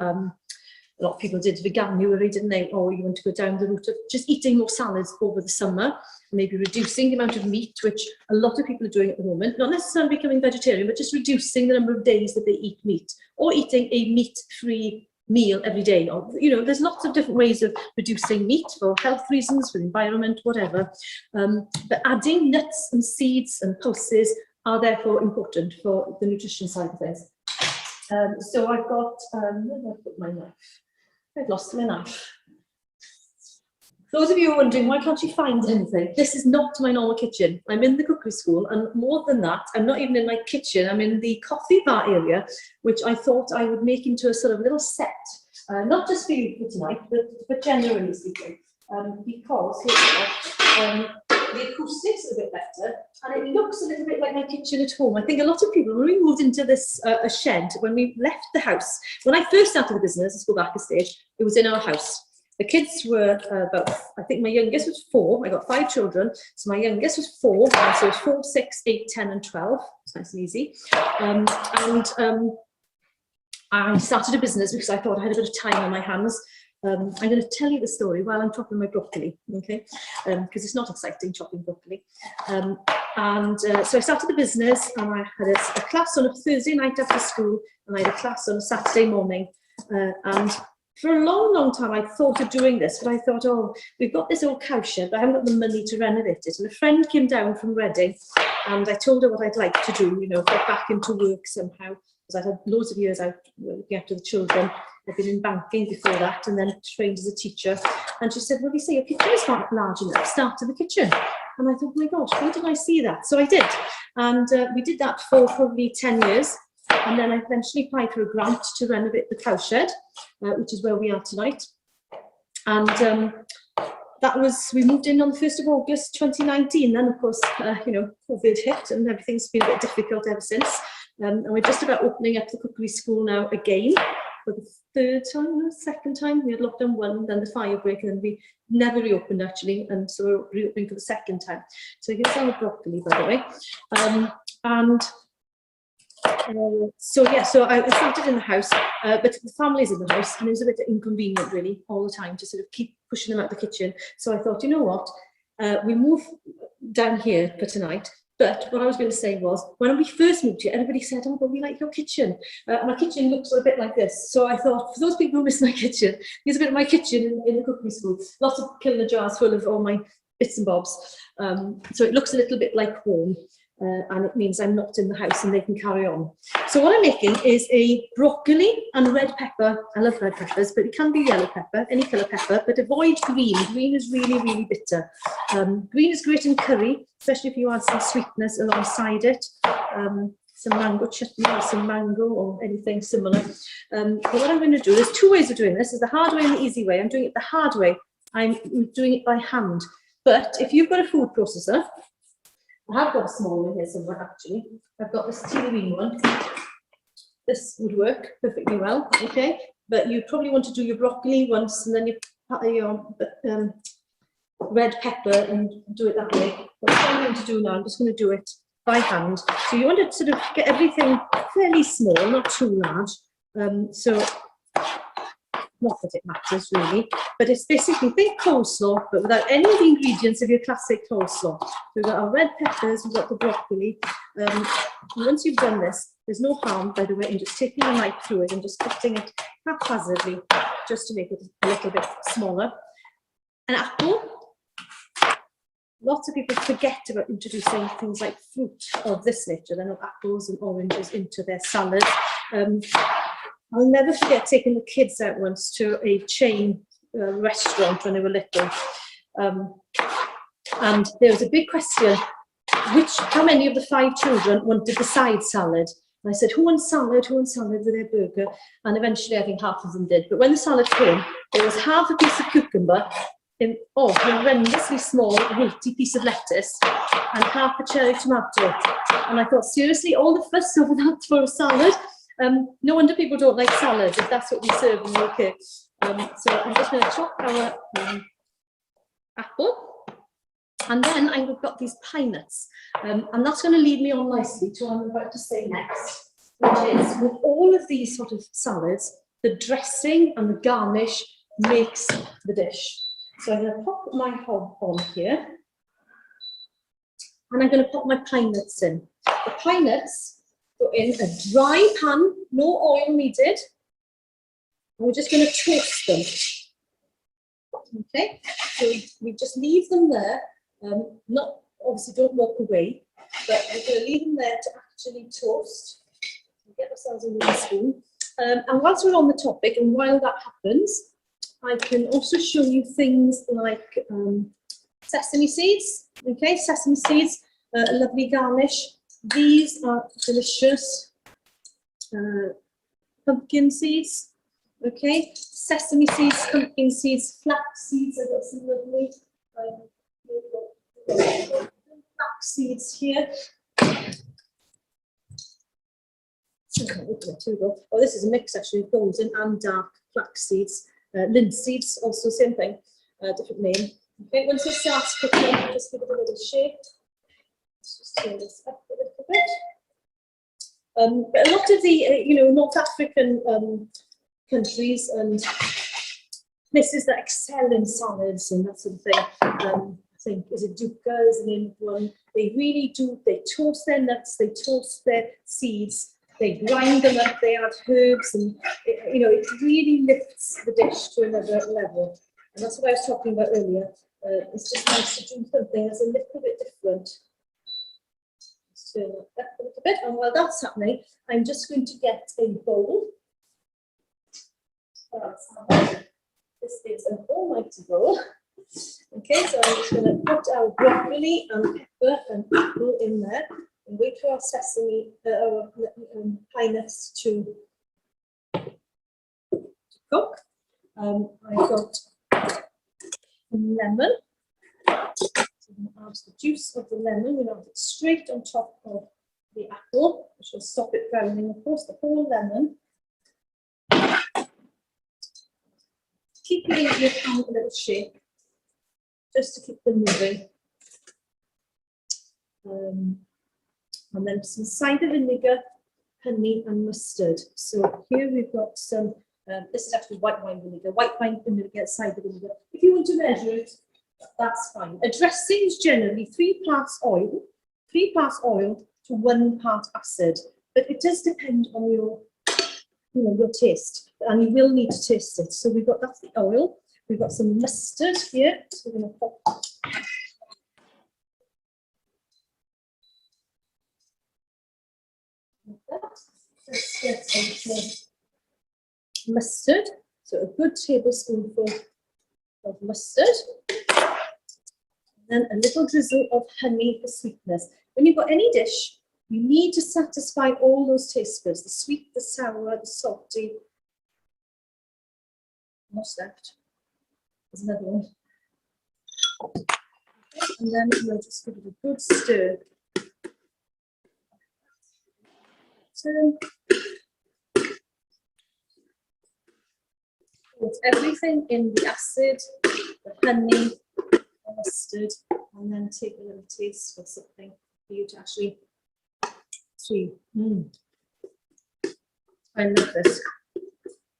lot of people did veganuary, didn't they? Or you want to go down the route of just eating more salads over the summer, maybe reducing the amount of meat, which a lot of people are doing at the moment, not necessarily becoming vegetarian, but just reducing the number of days that they eat meat, or eating a meat-free meal every day. Or, you know, there's lots of different ways of reducing meat for health reasons, for the environment, whatever. But adding nuts and seeds and pulses are therefore important for the nutrition side of things. So I've got, where did I put my knife? I've lost my knife. For those of you who are wondering, why can't you find anything? This is not my normal kitchen. I'm in the cookery school, and more than that, I'm not even in my kitchen. I'm in the coffee bar area, which I thought I would make into a sort of little set, not just for you for tonight, but generally speaking, because here the acoustics are a bit better, and it looks a little bit like my kitchen at home. I think a lot of people, when we moved into this a shed, when we left the house, when I first started the business, let's go back a stage, it was in our house. The kids were about, I think my youngest was 4. I got 5 children. So my youngest was 4. So it was 4, 6, 8, 10, and 12. It's nice and easy. I started a business because I thought I had a bit of time on my hands. I'm going to tell you the story while I'm chopping my broccoli, okay? Because it's not exciting chopping broccoli. So I started the business, and I had a class on a Thursday night after school, and I had a class on a Saturday morning. And for a long, long time, I thought of doing this, but I thought, oh, we've got this old cow shed, but I haven't got the money to renovate it. And a friend came down from Reading, and I told her what I'd like to do, you know, get back into work somehow, because I'd had loads of years out looking after the children. I'd been in banking before that, and then trained as a teacher. And she said, well, you say your kitchen is not large enough, start in the kitchen. And I thought, oh my gosh, why didn't I see that? So I did. And we did that for probably 10 years. And then I eventually applied for a grant to renovate the cowshed, which is where we are tonight. And we moved in on the 1st of August 2019. Then, of course, you know, COVID hit, and everything's been a bit difficult ever since. And we're just about opening up the cookery school now again for the second time. We had lockdown 1, then the fire break, and then we never reopened actually. And so we're reopening for the second time. So here's our broccoli, by the way. So I started in the house, but the family's in the house, and it was a bit inconvenient really all the time to sort of keep pushing them out the kitchen. So I thought, you know what, we move down here for tonight. But what I was going to say was, when we first moved here, everybody said, oh, but we like your kitchen. My kitchen looks a bit like this. So I thought, for those people who miss my kitchen, here's a bit of my kitchen in the cookery school. Lots of kilner jars full of all my bits and bobs. So it looks a little bit like home. And it means I'm not in the house and they can carry on. So what I'm making is a broccoli and red pepper. I love red peppers, but it can be yellow pepper, any colour pepper, but avoid green. Green is really, really bitter. Green is great in curry, especially if you add some sweetness alongside it. Some mango chutney or some mango or anything similar. But what I'm going to do, there's 2 ways of doing this. There's the hard way and the easy way. I'm doing it the hard way. I'm doing it by hand. But if you've got a food processor, I have got a small one here somewhere actually. I've got this teeny one. This would work perfectly well, okay? But you probably want to do your broccoli once, and then you put your red pepper and do it that way. What I'm going to do now, I'm just going to do it by hand. So you want to sort of get everything fairly small, not too large. So not that it matters really, but it's basically think coleslaw, but without any of the ingredients of your classic coleslaw. So we've got our red peppers, we've got the broccoli. And once you've done this, there's no harm, by the way, in just taking a knife through it and just cutting it haphazardly, just to make it a little bit smaller. An apple. Lots of people forget about introducing things like fruit of this nature, then apples and oranges into their salad. I'll never forget taking the kids out once to a chain restaurant when they were little. And there was a big question, how many of the 5 children wanted the side salad? And I said, who wants salad? Who wants salad with their burger? And eventually I think half of them did. But when the salad came, there was half a piece of cucumber, a horrendously small, wilty piece of lettuce, and half a cherry tomato. And I thought, seriously, all the fuss over that for a salad? No wonder people don't like salad if that's what we serve in the UK. So I'm just going to chop our apple, and then I've got these pine nuts, and that's going to lead me on nicely to what I'm about to say next, which is with all of these sort of salads, the dressing and the garnish makes the dish. So I'm going to pop my hob on here, and I'm going to pop my pine nuts in. The pine nuts go in a dry pan, no oil needed. we're just going to toast them. Okay, so we just leave them there. Not obviously, don't walk away, but we're going to leave them there to actually toast. Get ourselves a wooden spoon. And whilst we're on the topic, and while that happens, I can also show you things like sesame seeds. Okay, sesame seeds, a lovely garnish. These are delicious. Pumpkin seeds. Okay, sesame seeds, pumpkin seeds, flax seeds. I've got some lovely flax seeds here. Oh, this is a mix actually, golden and dark flax seeds. Linseeds, also same thing, different name. Okay, once it starts cooking, just give it a little shake. Let's just turn this up a little bit. But a lot of the, North African countries and places that excel in salads and that sort of thing. I think is it Duca is the name of one. They really do. They toast their nuts. They toast their seeds. They grind them up. They add herbs, and it really lifts the dish to another level. And that's what I was talking about earlier. It's just nice to do something that's a little bit different. Let's turn that up a little bit. And while that's happening, I'm just going to get a bowl. This is an almighty bowl. Okay, so I'm just going to put our broccoli and pepper and apple in there and wait for our sesame, our pine nuts to cook. I've got lemon. So I'm going to add the juice of the lemon. We'll add it straight on top of the apple, which will stop it browning. Of course, the whole lemon. Keep giving your pan a little shake, just to keep them moving. And then some cider vinegar, honey and mustard. So here we've got some, this is actually white wine vinegar, cider vinegar. If you want to measure it, that's fine. A dressing is generally 3 parts oil to 1 part acid. But it does depend on your taste, and you will need to taste it. So that's the oil. We've got some mustard here. So we're going to pop. Let's get some mustard. So a good tablespoonful of mustard. And then a little drizzle of honey for sweetness. When you've got any dish, you need to satisfy all those taste buds, the sweet, the sour, the salty. What's left? There's another one. Okay, and then we'll just give it a good stir. Put everything in the acid, the honey, the mustard, and then take a little taste for something for you to actually see. I love this.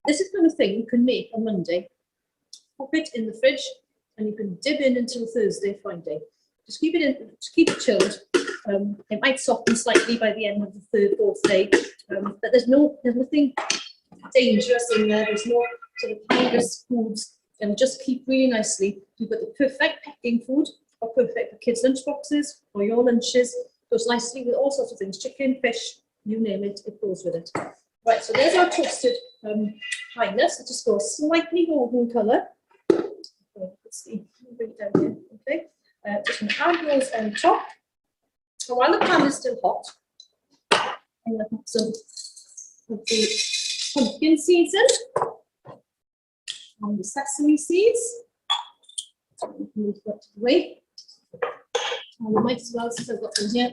This is the kind of thing you can make on Monday. Pop it in the fridge, and you can dip in until Thursday, Friday. Just keep it in, keep it chilled. It might soften slightly by the end of the 3rd, 4th day, but there's nothing dangerous in there. There's no sort of high-risk foods, and just keep really nicely. You've got the perfect packing food, or perfect for kids' lunch boxes or your lunches. Goes nicely with all sorts of things: chicken, fish, you name it, it goes with it. Right, so there's our toasted pine nuts. It just goes slightly golden colour. Let's see, bring it down here. Okay, just going to add those on top. So while the pan is still hot, I'm going to put some of the pumpkin seeds in, and the sesame seeds. Move that to the way. And I might as well, since I've got them here,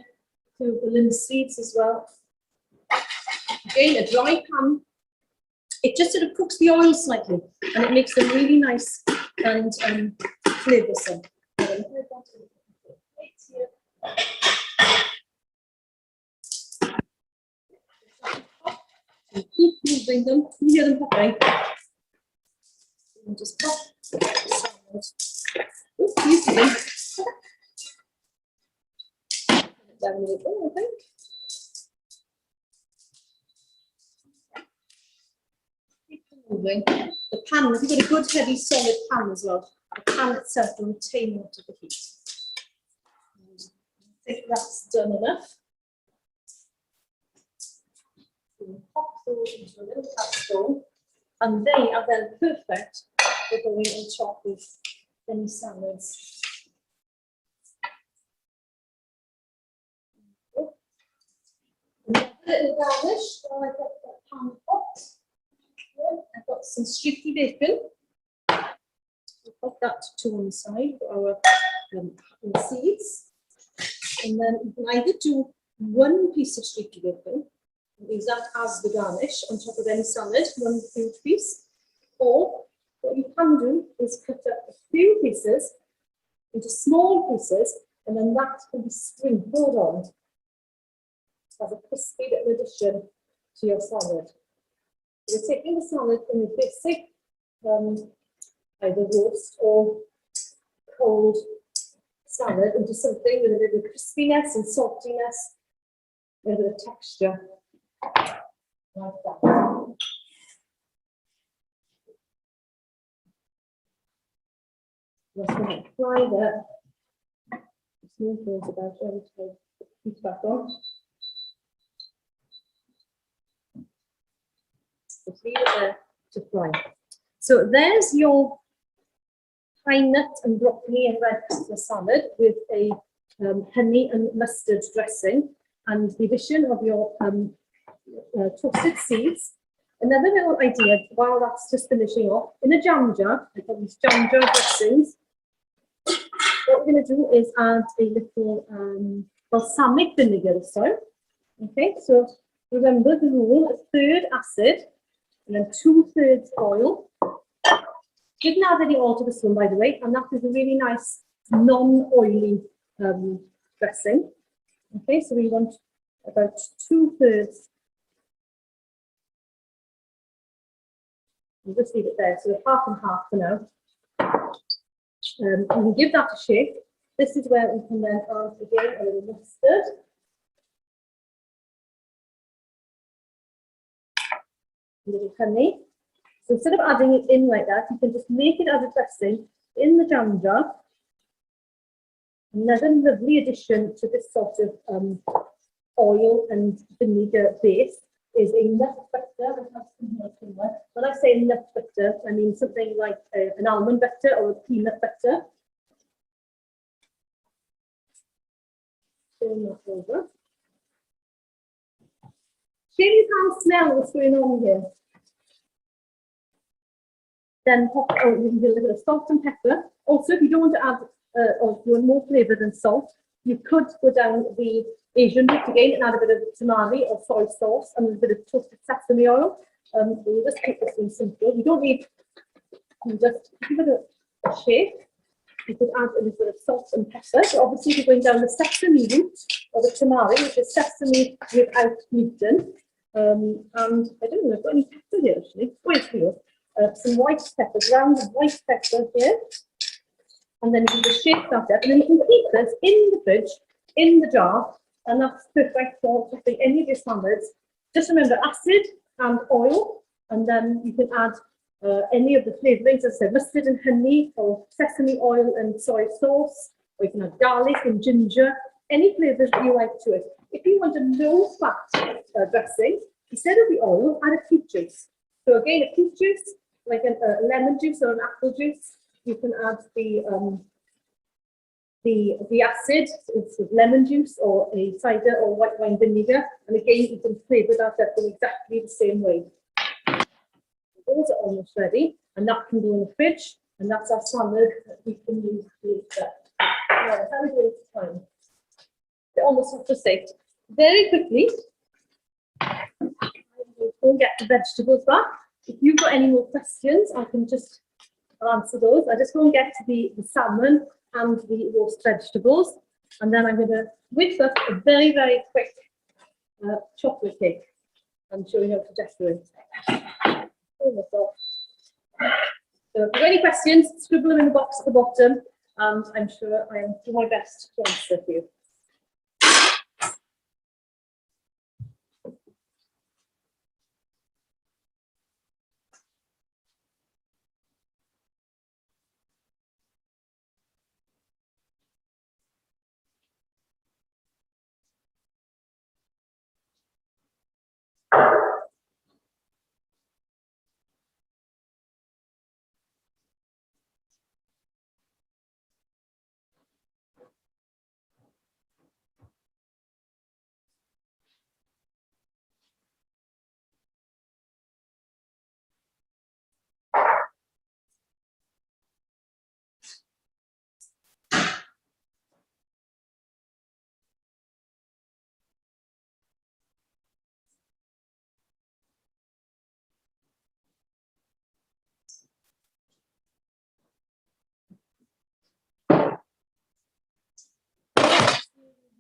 do the linseed seeds as well. Again, a dry pan. It just sort of cooks the oil slightly, and it makes them really nice and flavoursome. Keep moving them. You hear them popping. And just pop. Oops, you see them. Down a little, I think. Keep them moving. doing. The pan, if you've got a good heavy solid pan as well, the pan itself will retain a lot of the heat. I think that's done enough. We'll pop those into a little casserole, and they are then perfect for going on top of any salads. Another little garnish while I get that pan hot. I've got some streaky bacon. We'll pop that to one side for our seeds. And then you can either do one piece of streaky bacon, and use that as the garnish on top of any salad, one huge piece. Or what you can do is cut up a few pieces into small pieces, and then that can be sprinkled on as a crispy little addition to your salad. You're taking the salad in a basic either roast or cold salad into something with a little crispiness and saltiness, a little bit of texture, like that. Just going to apply the small things about ready to heat back on. Just leave it there to fry. So there's your pine nut and broccoli and red pepper salad with a honey and mustard dressing, and the addition of your toasted seeds. Another little idea while that's just finishing off, in a jam jar, I've got these jam jar dressings. What we're going to do is add a little balsamic vinegar this time. Okay, so remember the rule: a third acid and then 2/3 oil. Didn't add any oil to this one, by the way, and that is a really nice non-oily dressing. Okay, so we want about 2/3. We'll just leave it there, so half and half for now. And we give that a shake. This is where we can then add again a little mustard. A little honey. So instead of adding it in like that, you can just make it as a dressing in the jam jar. Another lovely addition to this sort of oil and vinegar base is a nut butter. When I say nut butter, I mean something like an almond butter or a peanut butter. Turn that over. Shane, you can't smell what's going on here. Then pop out a little bit of salt and pepper. Also, if you don't want to add, or if you want more flavour than salt, you could go down the Asian route again and add a bit of tamari or soy sauce and a bit of toasted sesame oil. We'll just keep this one simple. You don't need, you just give it a shake. You could add a little bit of salt and pepper. So obviously, if you're going down the sesame route or the tamari, which is sesame without gluten. And I don't know, I've got any pepper here actually. Wait here. Some white pepper, ground white pepper here. And then you can just shake that up. And then you can keep this in the fridge, in the jar. And that's perfect for topping any of your salads. Just remember acid and oil. And then you can add any of the flavourings, as I said, mustard and honey, or sesame oil and soy sauce. Or you can add garlic and ginger. Any flavours that you like to it. If you want a low-fat dressing, instead of the oil, add a fruit juice. So again, a fruit juice, like a lemon juice or an apple juice. You can add the acid, it's lemon juice or a cider or white wine vinegar. And again, you can flavour that up in exactly the same way. Those are almost ready, and that can go in the fridge, and that's our salad that we can use later. Right, how are we doing this time? They almost have to say very quickly. Go and get the vegetables back. If you've got any more questions, I'll answer those. I just go and get the salmon and the roast vegetables, and then I'm going to whip up a very, very quick chocolate cake and show you how to decorate. So if you've got any questions, scribble them in the box at the bottom, and I'm sure I am doing my best to answer for you.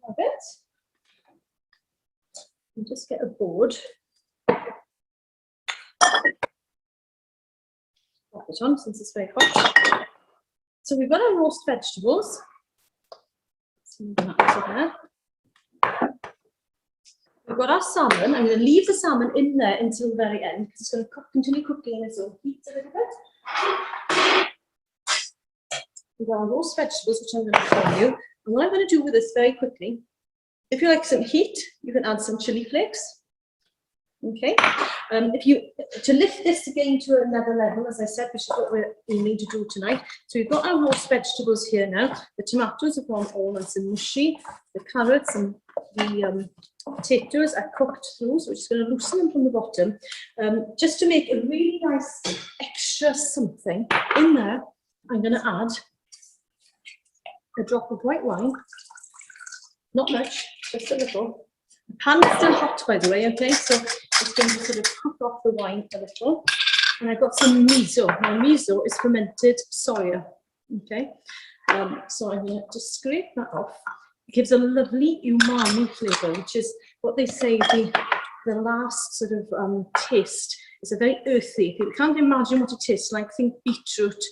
a bit. And just get a board. Pop it on since it's very hot. So we've got our roast vegetables. Let's move that into there. We've got our salmon. I'm going to leave the salmon in there until the very end because it's going to continue cooking in its own heat a little bit. We've got our roast vegetables, which I'm going to show you. And what I'm going to do with this very quickly, if you like some heat, you can add some chili flakes. Okay. To lift this again to another level, as I said, which is what we need to do tonight. So we've got our roast vegetables here now. The tomatoes have gone all nice and mushy. The carrots and the potatoes are cooked through, so we're just going to loosen them from the bottom. Just to make a really nice extra something in there, I'm going to add a drop of white wine. Not much, just a little. The pan is still hot, by the way, okay? So it's going to sort of cook off the wine a little. And I've got some miso. Now, miso is fermented soya, okay? So I'm going to just scrape that off. It gives a lovely umami flavour, which is what they say the last sort of taste. It's a very earthy. If you can't imagine what it tastes like, think beetroot,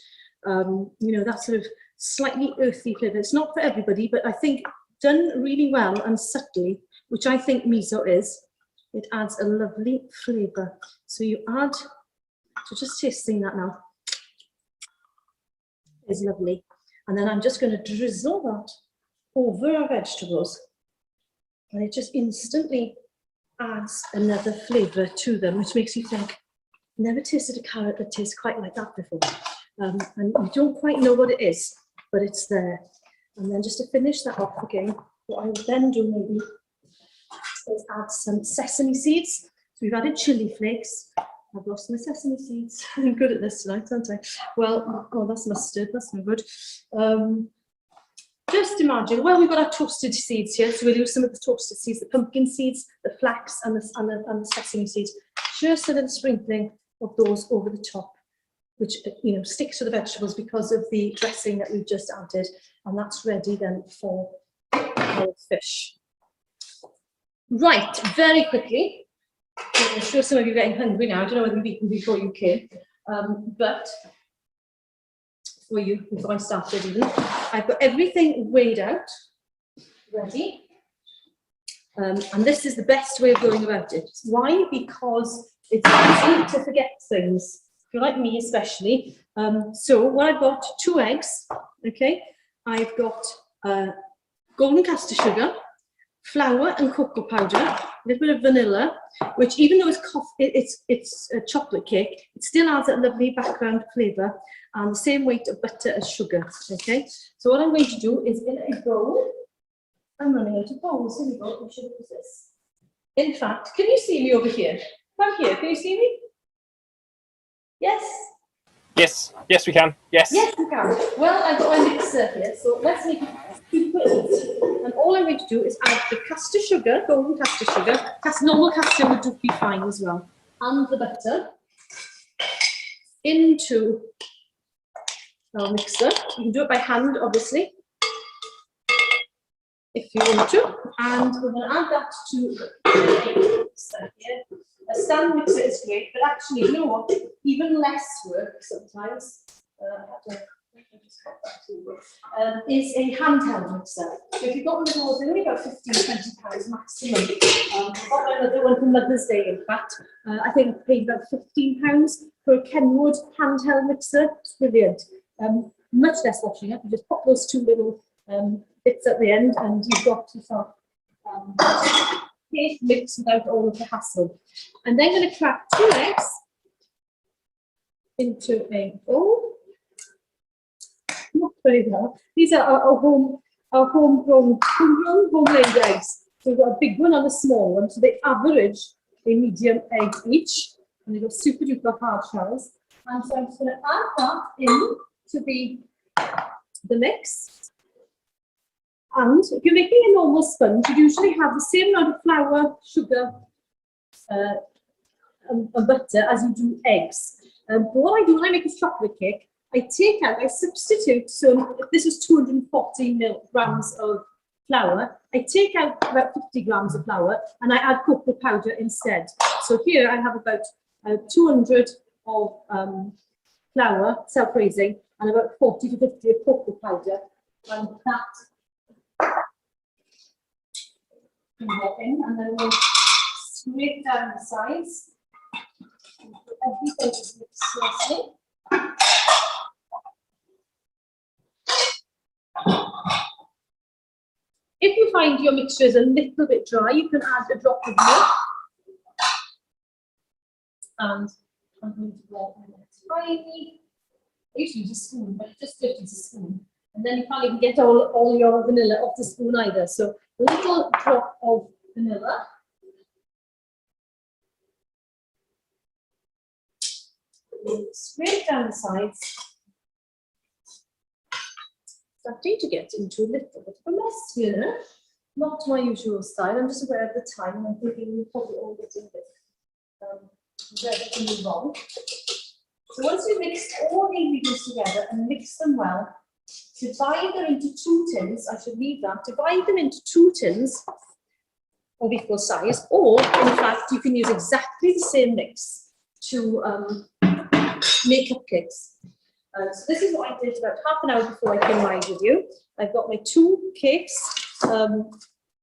you know, that sort of slightly earthy flavour. It's not for everybody, but I think done really well and subtly, which I think miso is, it adds a lovely flavour. So you add, so just tasting that now, is lovely. And then I'm just going to drizzle that over our vegetables. And it just instantly adds another flavour to them, which makes you think, never tasted a carrot that tastes quite like that before. And you don't quite know what it is, but it's there. And then just to finish that off again, what I would then do maybe is add some sesame seeds. So we've added chili flakes. I've lost my sesame seeds. I'm good at this tonight, aren't I? Well, oh, that's mustard. That's no good. Just imagine, well, we've got our toasted seeds here. So we'll use some of the toasted seeds, the pumpkin seeds, the flax, and the sesame seeds. Just a little sprinkling of those over the top, which, you know, sticks to the vegetables because of the dressing that we've just added. And that's ready then for our fish. Right, very quickly. I'm sure some of you are getting hungry now. I don't know whether you've eaten before you came, but for you, before I started even, I've got everything weighed out, ready. And this is the best way of going about it. Why? Because it's easy to forget things. If you're like me, especially. So what I've got, 2 eggs, okay? I've got golden castor sugar, flour and cocoa powder, a little bit of vanilla, which even though it's a chocolate cake, it still adds that lovely background flavour, and the same weight of butter as sugar, okay? So what I'm going to do is in a bowl, I'm running out of bowls, here we go, we should use this. In fact, can you see me over here? Come here, can you see me? Yes? Yes, we can. Yes. Yes, we can. Well, I've got my mixer here, so let's make it super easy. And all I'm going to do is add the castor sugar, golden castor sugar, normal castor would be fine as well, and the butter into our mixer. You can do it by hand, obviously, if you want to. And we're going to add that to the mixer here. A stand mixer is great, but actually, you know what? Even less work sometimes. Is a handheld mixer. So if you've got one of those, they're only about £15–20 maximum. I've got another one for Mother's Day, in fact. I think I paid about £15 for a Kenwood handheld mixer. It's brilliant. Much less washing up. You just pop those 2 little bits at the end, and you've got yourself mix without all of the hassle. I'm then going to crack 2 eggs into a bowl. Not very well. These are our homemade eggs. So we've got a big one and a small one. So they average a medium egg each, and they've got super duper hard shells. And so I'm just going to add that in to the mix. And if you're making a normal sponge, you usually have the same amount of flour, sugar, and butter as you do eggs. But what I do when I make a chocolate cake, I substitute some, this is 240 grams of flour, I take out about 50 grams of flour and I add cocoa powder instead. So here I have about 200 of flour, self-raising, and about 40 to 50 of cocoa powder. And that can go in, and then we'll scrape down the sides. Everything is mixed nicely. If you find your mixture is a little bit dry, you can add a drop of milk. And I'm going to go in a tiny, I usually use a spoon, but it just dirties a spoon. And then you can't even get all your vanilla off the spoon either. So a little drop of vanilla. Scrape down the sides. Starting to get into a little bit of a mess here. Not my usual style. I'm just aware of the time. I'm thinking we're probably all getting a bit ready to move on. So once you've mixed all the ingredients together and mix them well, divide them into 2 tins. I should leave that. Divide them into 2 tins of equal size, or in fact, you can use exactly the same mix to make cupcakes. So this is what I did about half an hour before I came live with you. I've got my 2 cakes.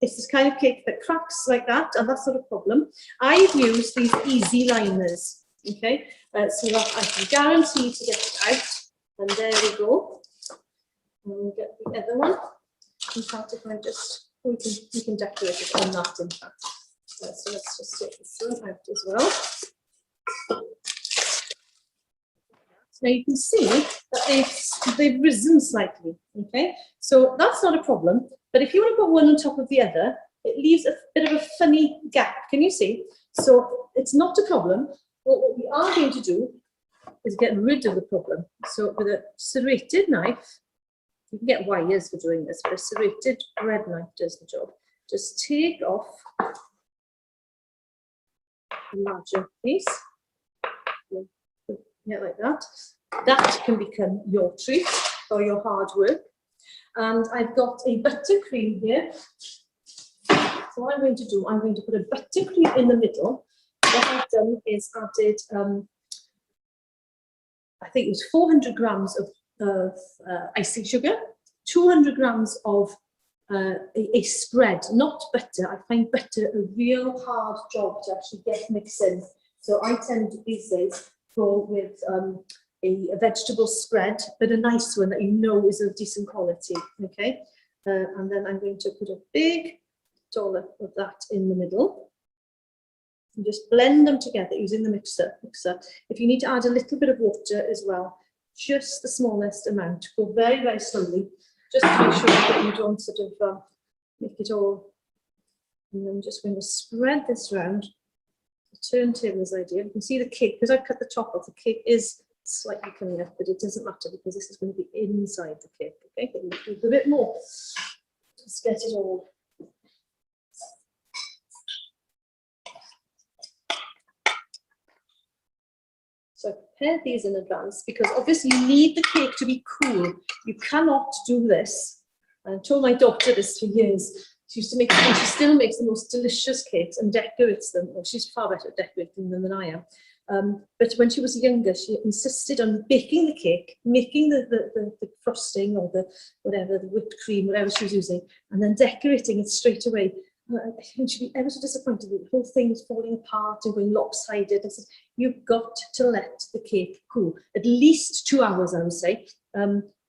It's this kind of cake that cracks like that, and that's not a problem. I've used these easy liners, okay? So that I can guarantee to get it out. And there we go. And we'll get the other one. In fact, if I just, we can decorate it on that, in fact. So let's just take this one out as well. Now you can see that they've risen slightly, okay? So that's not a problem, but if you want to put one on top of the other, it leaves a bit of a funny gap, can you see? So it's not a problem, but what we are going to do is get rid of the problem. So with a serrated knife, you can get wires for doing this, but a serrated bread knife does the job. Just take off the larger piece. Yeah, like that. That can become your treat or your hard work. And I've got a buttercream here. So what I'm going to do, I'm going to put a buttercream in the middle. What I've done is added, I think it was 400 grams of icing sugar, 200 grams of a spread, not butter. I find butter a real hard job to actually get mixed in. So I tend to these days go with a vegetable spread, but a nice one that you know is of decent quality, okay? And then I'm going to put a big dollop of that in the middle. And just blend them together using the mixer. If you need to add a little bit of water as well, just the smallest amount. Go very, very slowly, just to make sure that you don't sort of make it all. And I'm just going to spread this around. Turntables idea. You can see the cake, because I cut the top off, the cake is slightly coming up, but it doesn't matter because this is going to be inside the cake. Okay, but we'll do a bit more. Just get it all. So prepare these in advance because obviously you need the cake to be cool. You cannot do this. I told my daughter this for years. She used to make, and she still makes the most delicious cakes and decorates them. Well, she's far better at decorating them than I am. But when she was younger, she insisted on baking the cake, making the frosting or the whatever, the whipped cream, whatever she was using, and then decorating it straight away. And she'd be ever so disappointed that the whole thing was falling apart and going lopsided. I said, you've got to let the cake cool. At least 2 hours, I would say.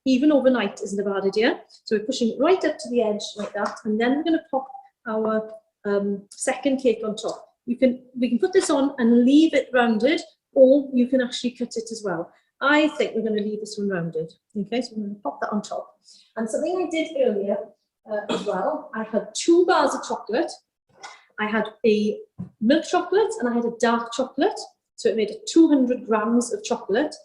Even overnight isn't a bad idea. So we're pushing it right up to the edge like that, and then we're going to pop our second cake on top. We can put this on and leave it rounded, or you can actually cut it as well. I think we're going to leave this one rounded. Okay, so we're going to pop that on top. And something I did earlier as well, I had 2 bars of chocolate. I had a milk chocolate and I had a dark chocolate. So it made 200 grams of chocolate.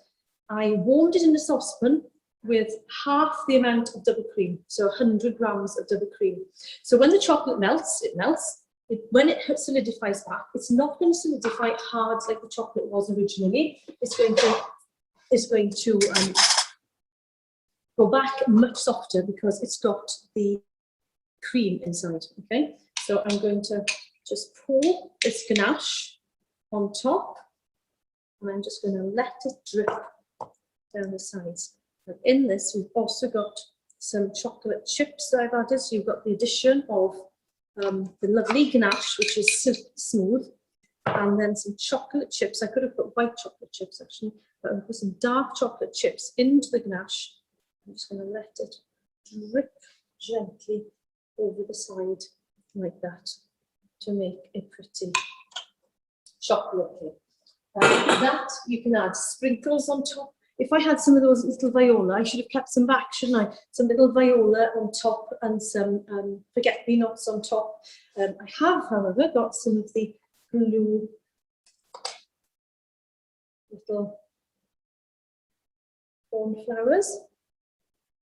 I warmed it in a saucepan with half the amount of double cream, so 100 grams of double cream. So when the chocolate melts, it melts. When it solidifies back, it's not going to solidify hard like the chocolate was originally. It's going to go back much softer because it's got the cream inside. Okay, so I'm going to just pour this ganache on top, and I'm just going to let it drip down the sides. And in this, we've also got some chocolate chips that I've added. So you've got the addition of the lovely ganache, which is smooth, and then some chocolate chips. I could have put white chocolate chips actually, but I'm put some dark chocolate chips into the ganache. I'm just going to let it drip gently over the side like that to make a pretty chocolate cake. That you can add sprinkles on top. If I had some of those little viola, I should have kept some back, shouldn't I? Some little viola on top and some forget-me-nots on top. I have, however, got some of the blue little cornflowers,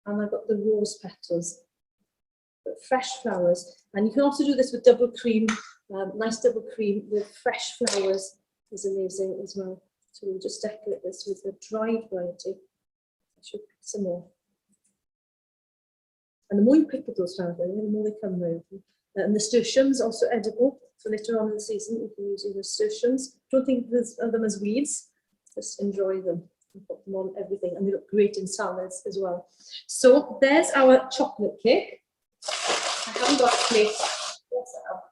and I've got the rose petals, but fresh flowers. And you can also do this with double cream, nice double cream with fresh flowers is amazing as well. So we'll just decorate this with the dried variety. I should pick some more. And the more you pick with those flowers, the more they come round. And the nasturtiums also edible. So later on in the season, you can use your nasturtiums. Don't think of them as weeds. Just enjoy them and put them on everything. And they look great in salads as well. So there's our chocolate cake. I haven't got a plate. Yes, I have.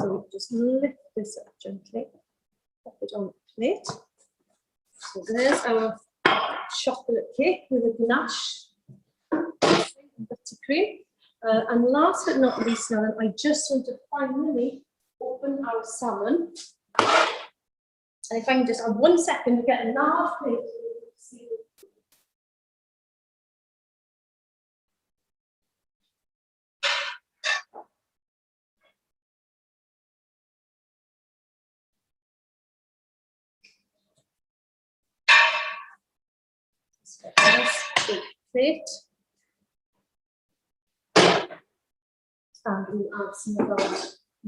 So just lift this up gently, pop it on the plate. So there's our chocolate cake with a ganache and buttercream. And last but not least, now I just want to finally open our salmon. And if I can just have 1 second to get a large plate. Big plate, and we'll add some of our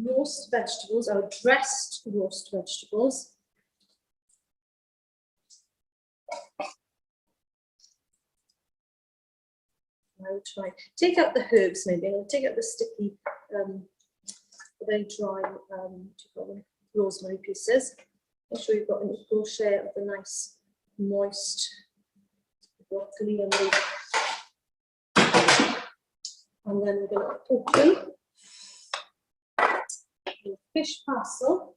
roast vegetables, our dressed roast vegetables. I will try take out the herbs. Maybe I'll take out the sticky, very dry rosemary pieces. Make sure you've got an equal share of the nice moist broccoli and leaf. And then we're going to open the fish parcel.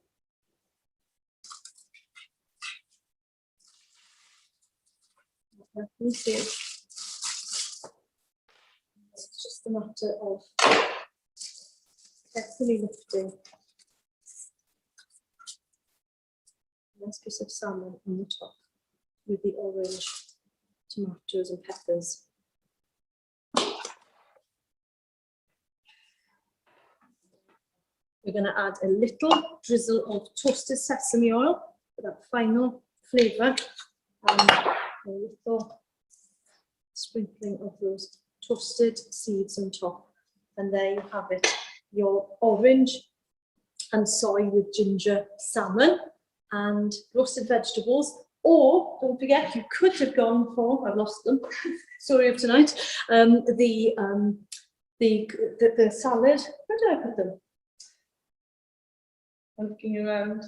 You can see it's just a matter of carefully lifting a nice piece of salmon on the top with the orange tomatoes and peppers. We're going to add a little drizzle of toasted sesame oil for that final flavour, and a little sprinkling of those toasted seeds on top. And there you have it, your orange and soy with ginger salmon and roasted vegetables. Or, don't forget, you could have gone for, I've lost them, story of tonight, the salad. Where did I put them? I'm looking around.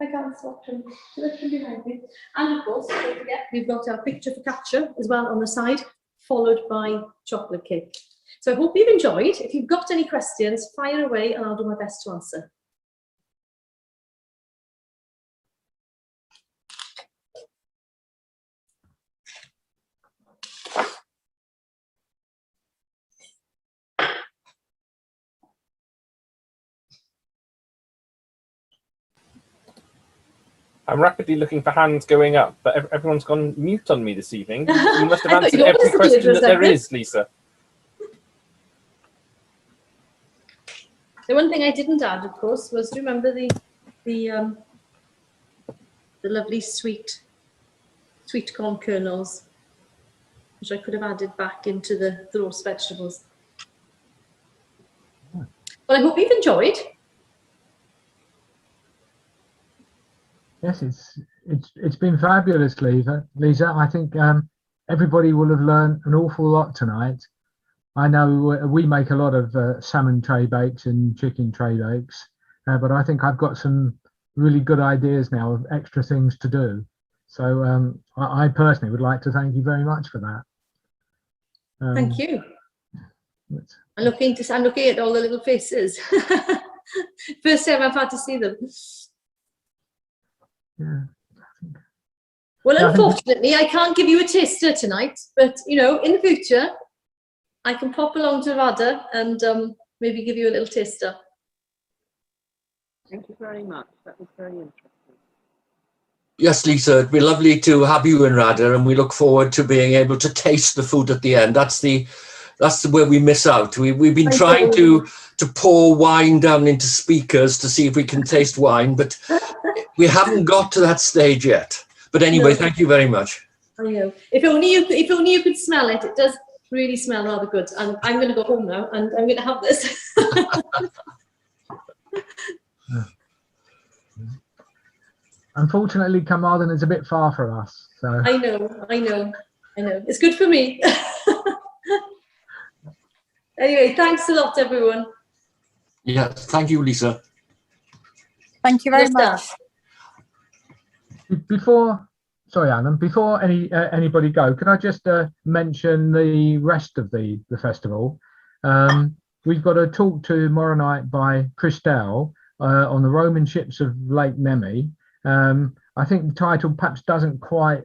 I can't stop them. They're behind me. And of course, don't forget, we've got our picture focaccia as well on the side, followed by chocolate cake. So I hope you've enjoyed. If you've got any questions, fire away and I'll do my best to answer. I'm rapidly looking for hands going up, but everyone's gone mute on me this evening. You must have answered every question that there is, Lisa. The one thing I didn't add, of course, was, do you remember the lovely sweet corn kernels, which I could have added back into the roast vegetables. Well, I hope you've enjoyed. Yes, it's been fabulous, Lisa. I think everybody will have learned an awful lot tonight. I know we make a lot of salmon tray bakes and chicken tray bakes, but I think I've got some really good ideas now of extra things to do. So I personally would like to thank you very much for that. Thank you. I'm looking at all the little faces. First time I've had to see them. Yeah. Well, unfortunately, I can't give you a taster tonight, but you know, in the future, I can pop along to Radyr and maybe give you a little taster. Thank you very much. That was very interesting. Yes, Lisa, it'd be lovely to have you in Radyr, and we look forward to being able to taste the food at the end. That's where we miss out. We've been trying to pour wine down into speakers to see if we can taste wine, but we haven't got to that stage yet. But anyway, thank you very much. I know. If only you could smell it. It does really smell rather good. And I'm going to go home now, and I'm going to have this. Unfortunately, Carmarthen is a bit far for us. So. I know. It's good for me. Anyway, thanks a lot, everyone. Yes, thank you, Lisa. Thank you very much. Sorry, Alan, before anybody go, could I just mention the rest of the festival? We've got a talk tomorrow night by Christelle on the Roman ships of Lake Nemi. I think the title perhaps doesn't quite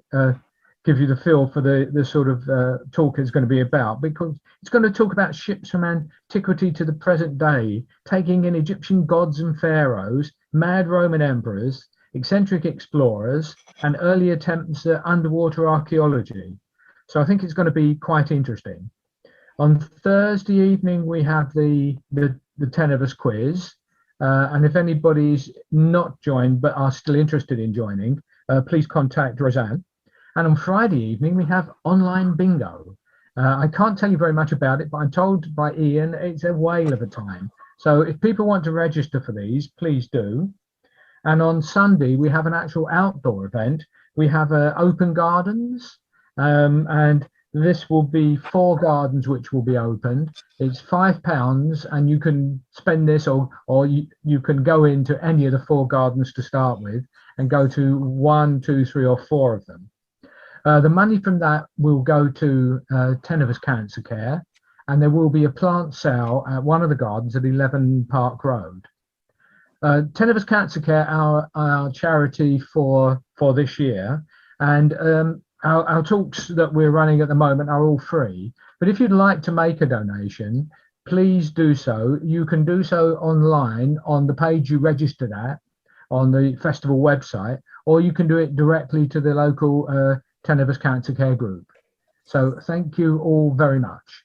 give you the feel for the sort of talk it's going to be about, because it's going to talk about ships from antiquity to the present day, taking in Egyptian gods and pharaohs, mad Roman emperors, eccentric explorers, and early attempts at underwater archaeology. So I think it's going to be quite interesting. On Thursday evening, we have the 10 of us quiz. And if anybody's not joined but are still interested in joining, please contact Roseanne. And on Friday evening, we have online bingo. I can't tell you very much about it, but I'm told by Ian it's a whale of a time. So if people want to register for these, please do. And on Sunday, we have an actual outdoor event. We have open gardens, and this will be 4 gardens which will be opened. It's £5, and you can spend this, or you can go into any of the 4 gardens to start with and go to 1, 2, 3, or 4 of them. The money from that will go to 10 of us Cancer Care, and there will be a plant sale at one of the gardens at 11 Park Road. 10 of us Cancer Care, our charity for this year, and our talks that we're running at the moment are all free. But if you'd like to make a donation, please do so. You can do so online on the page you registered at on the festival website, or you can do it directly to the local 10 of us Cancer Care group. So thank you all very much.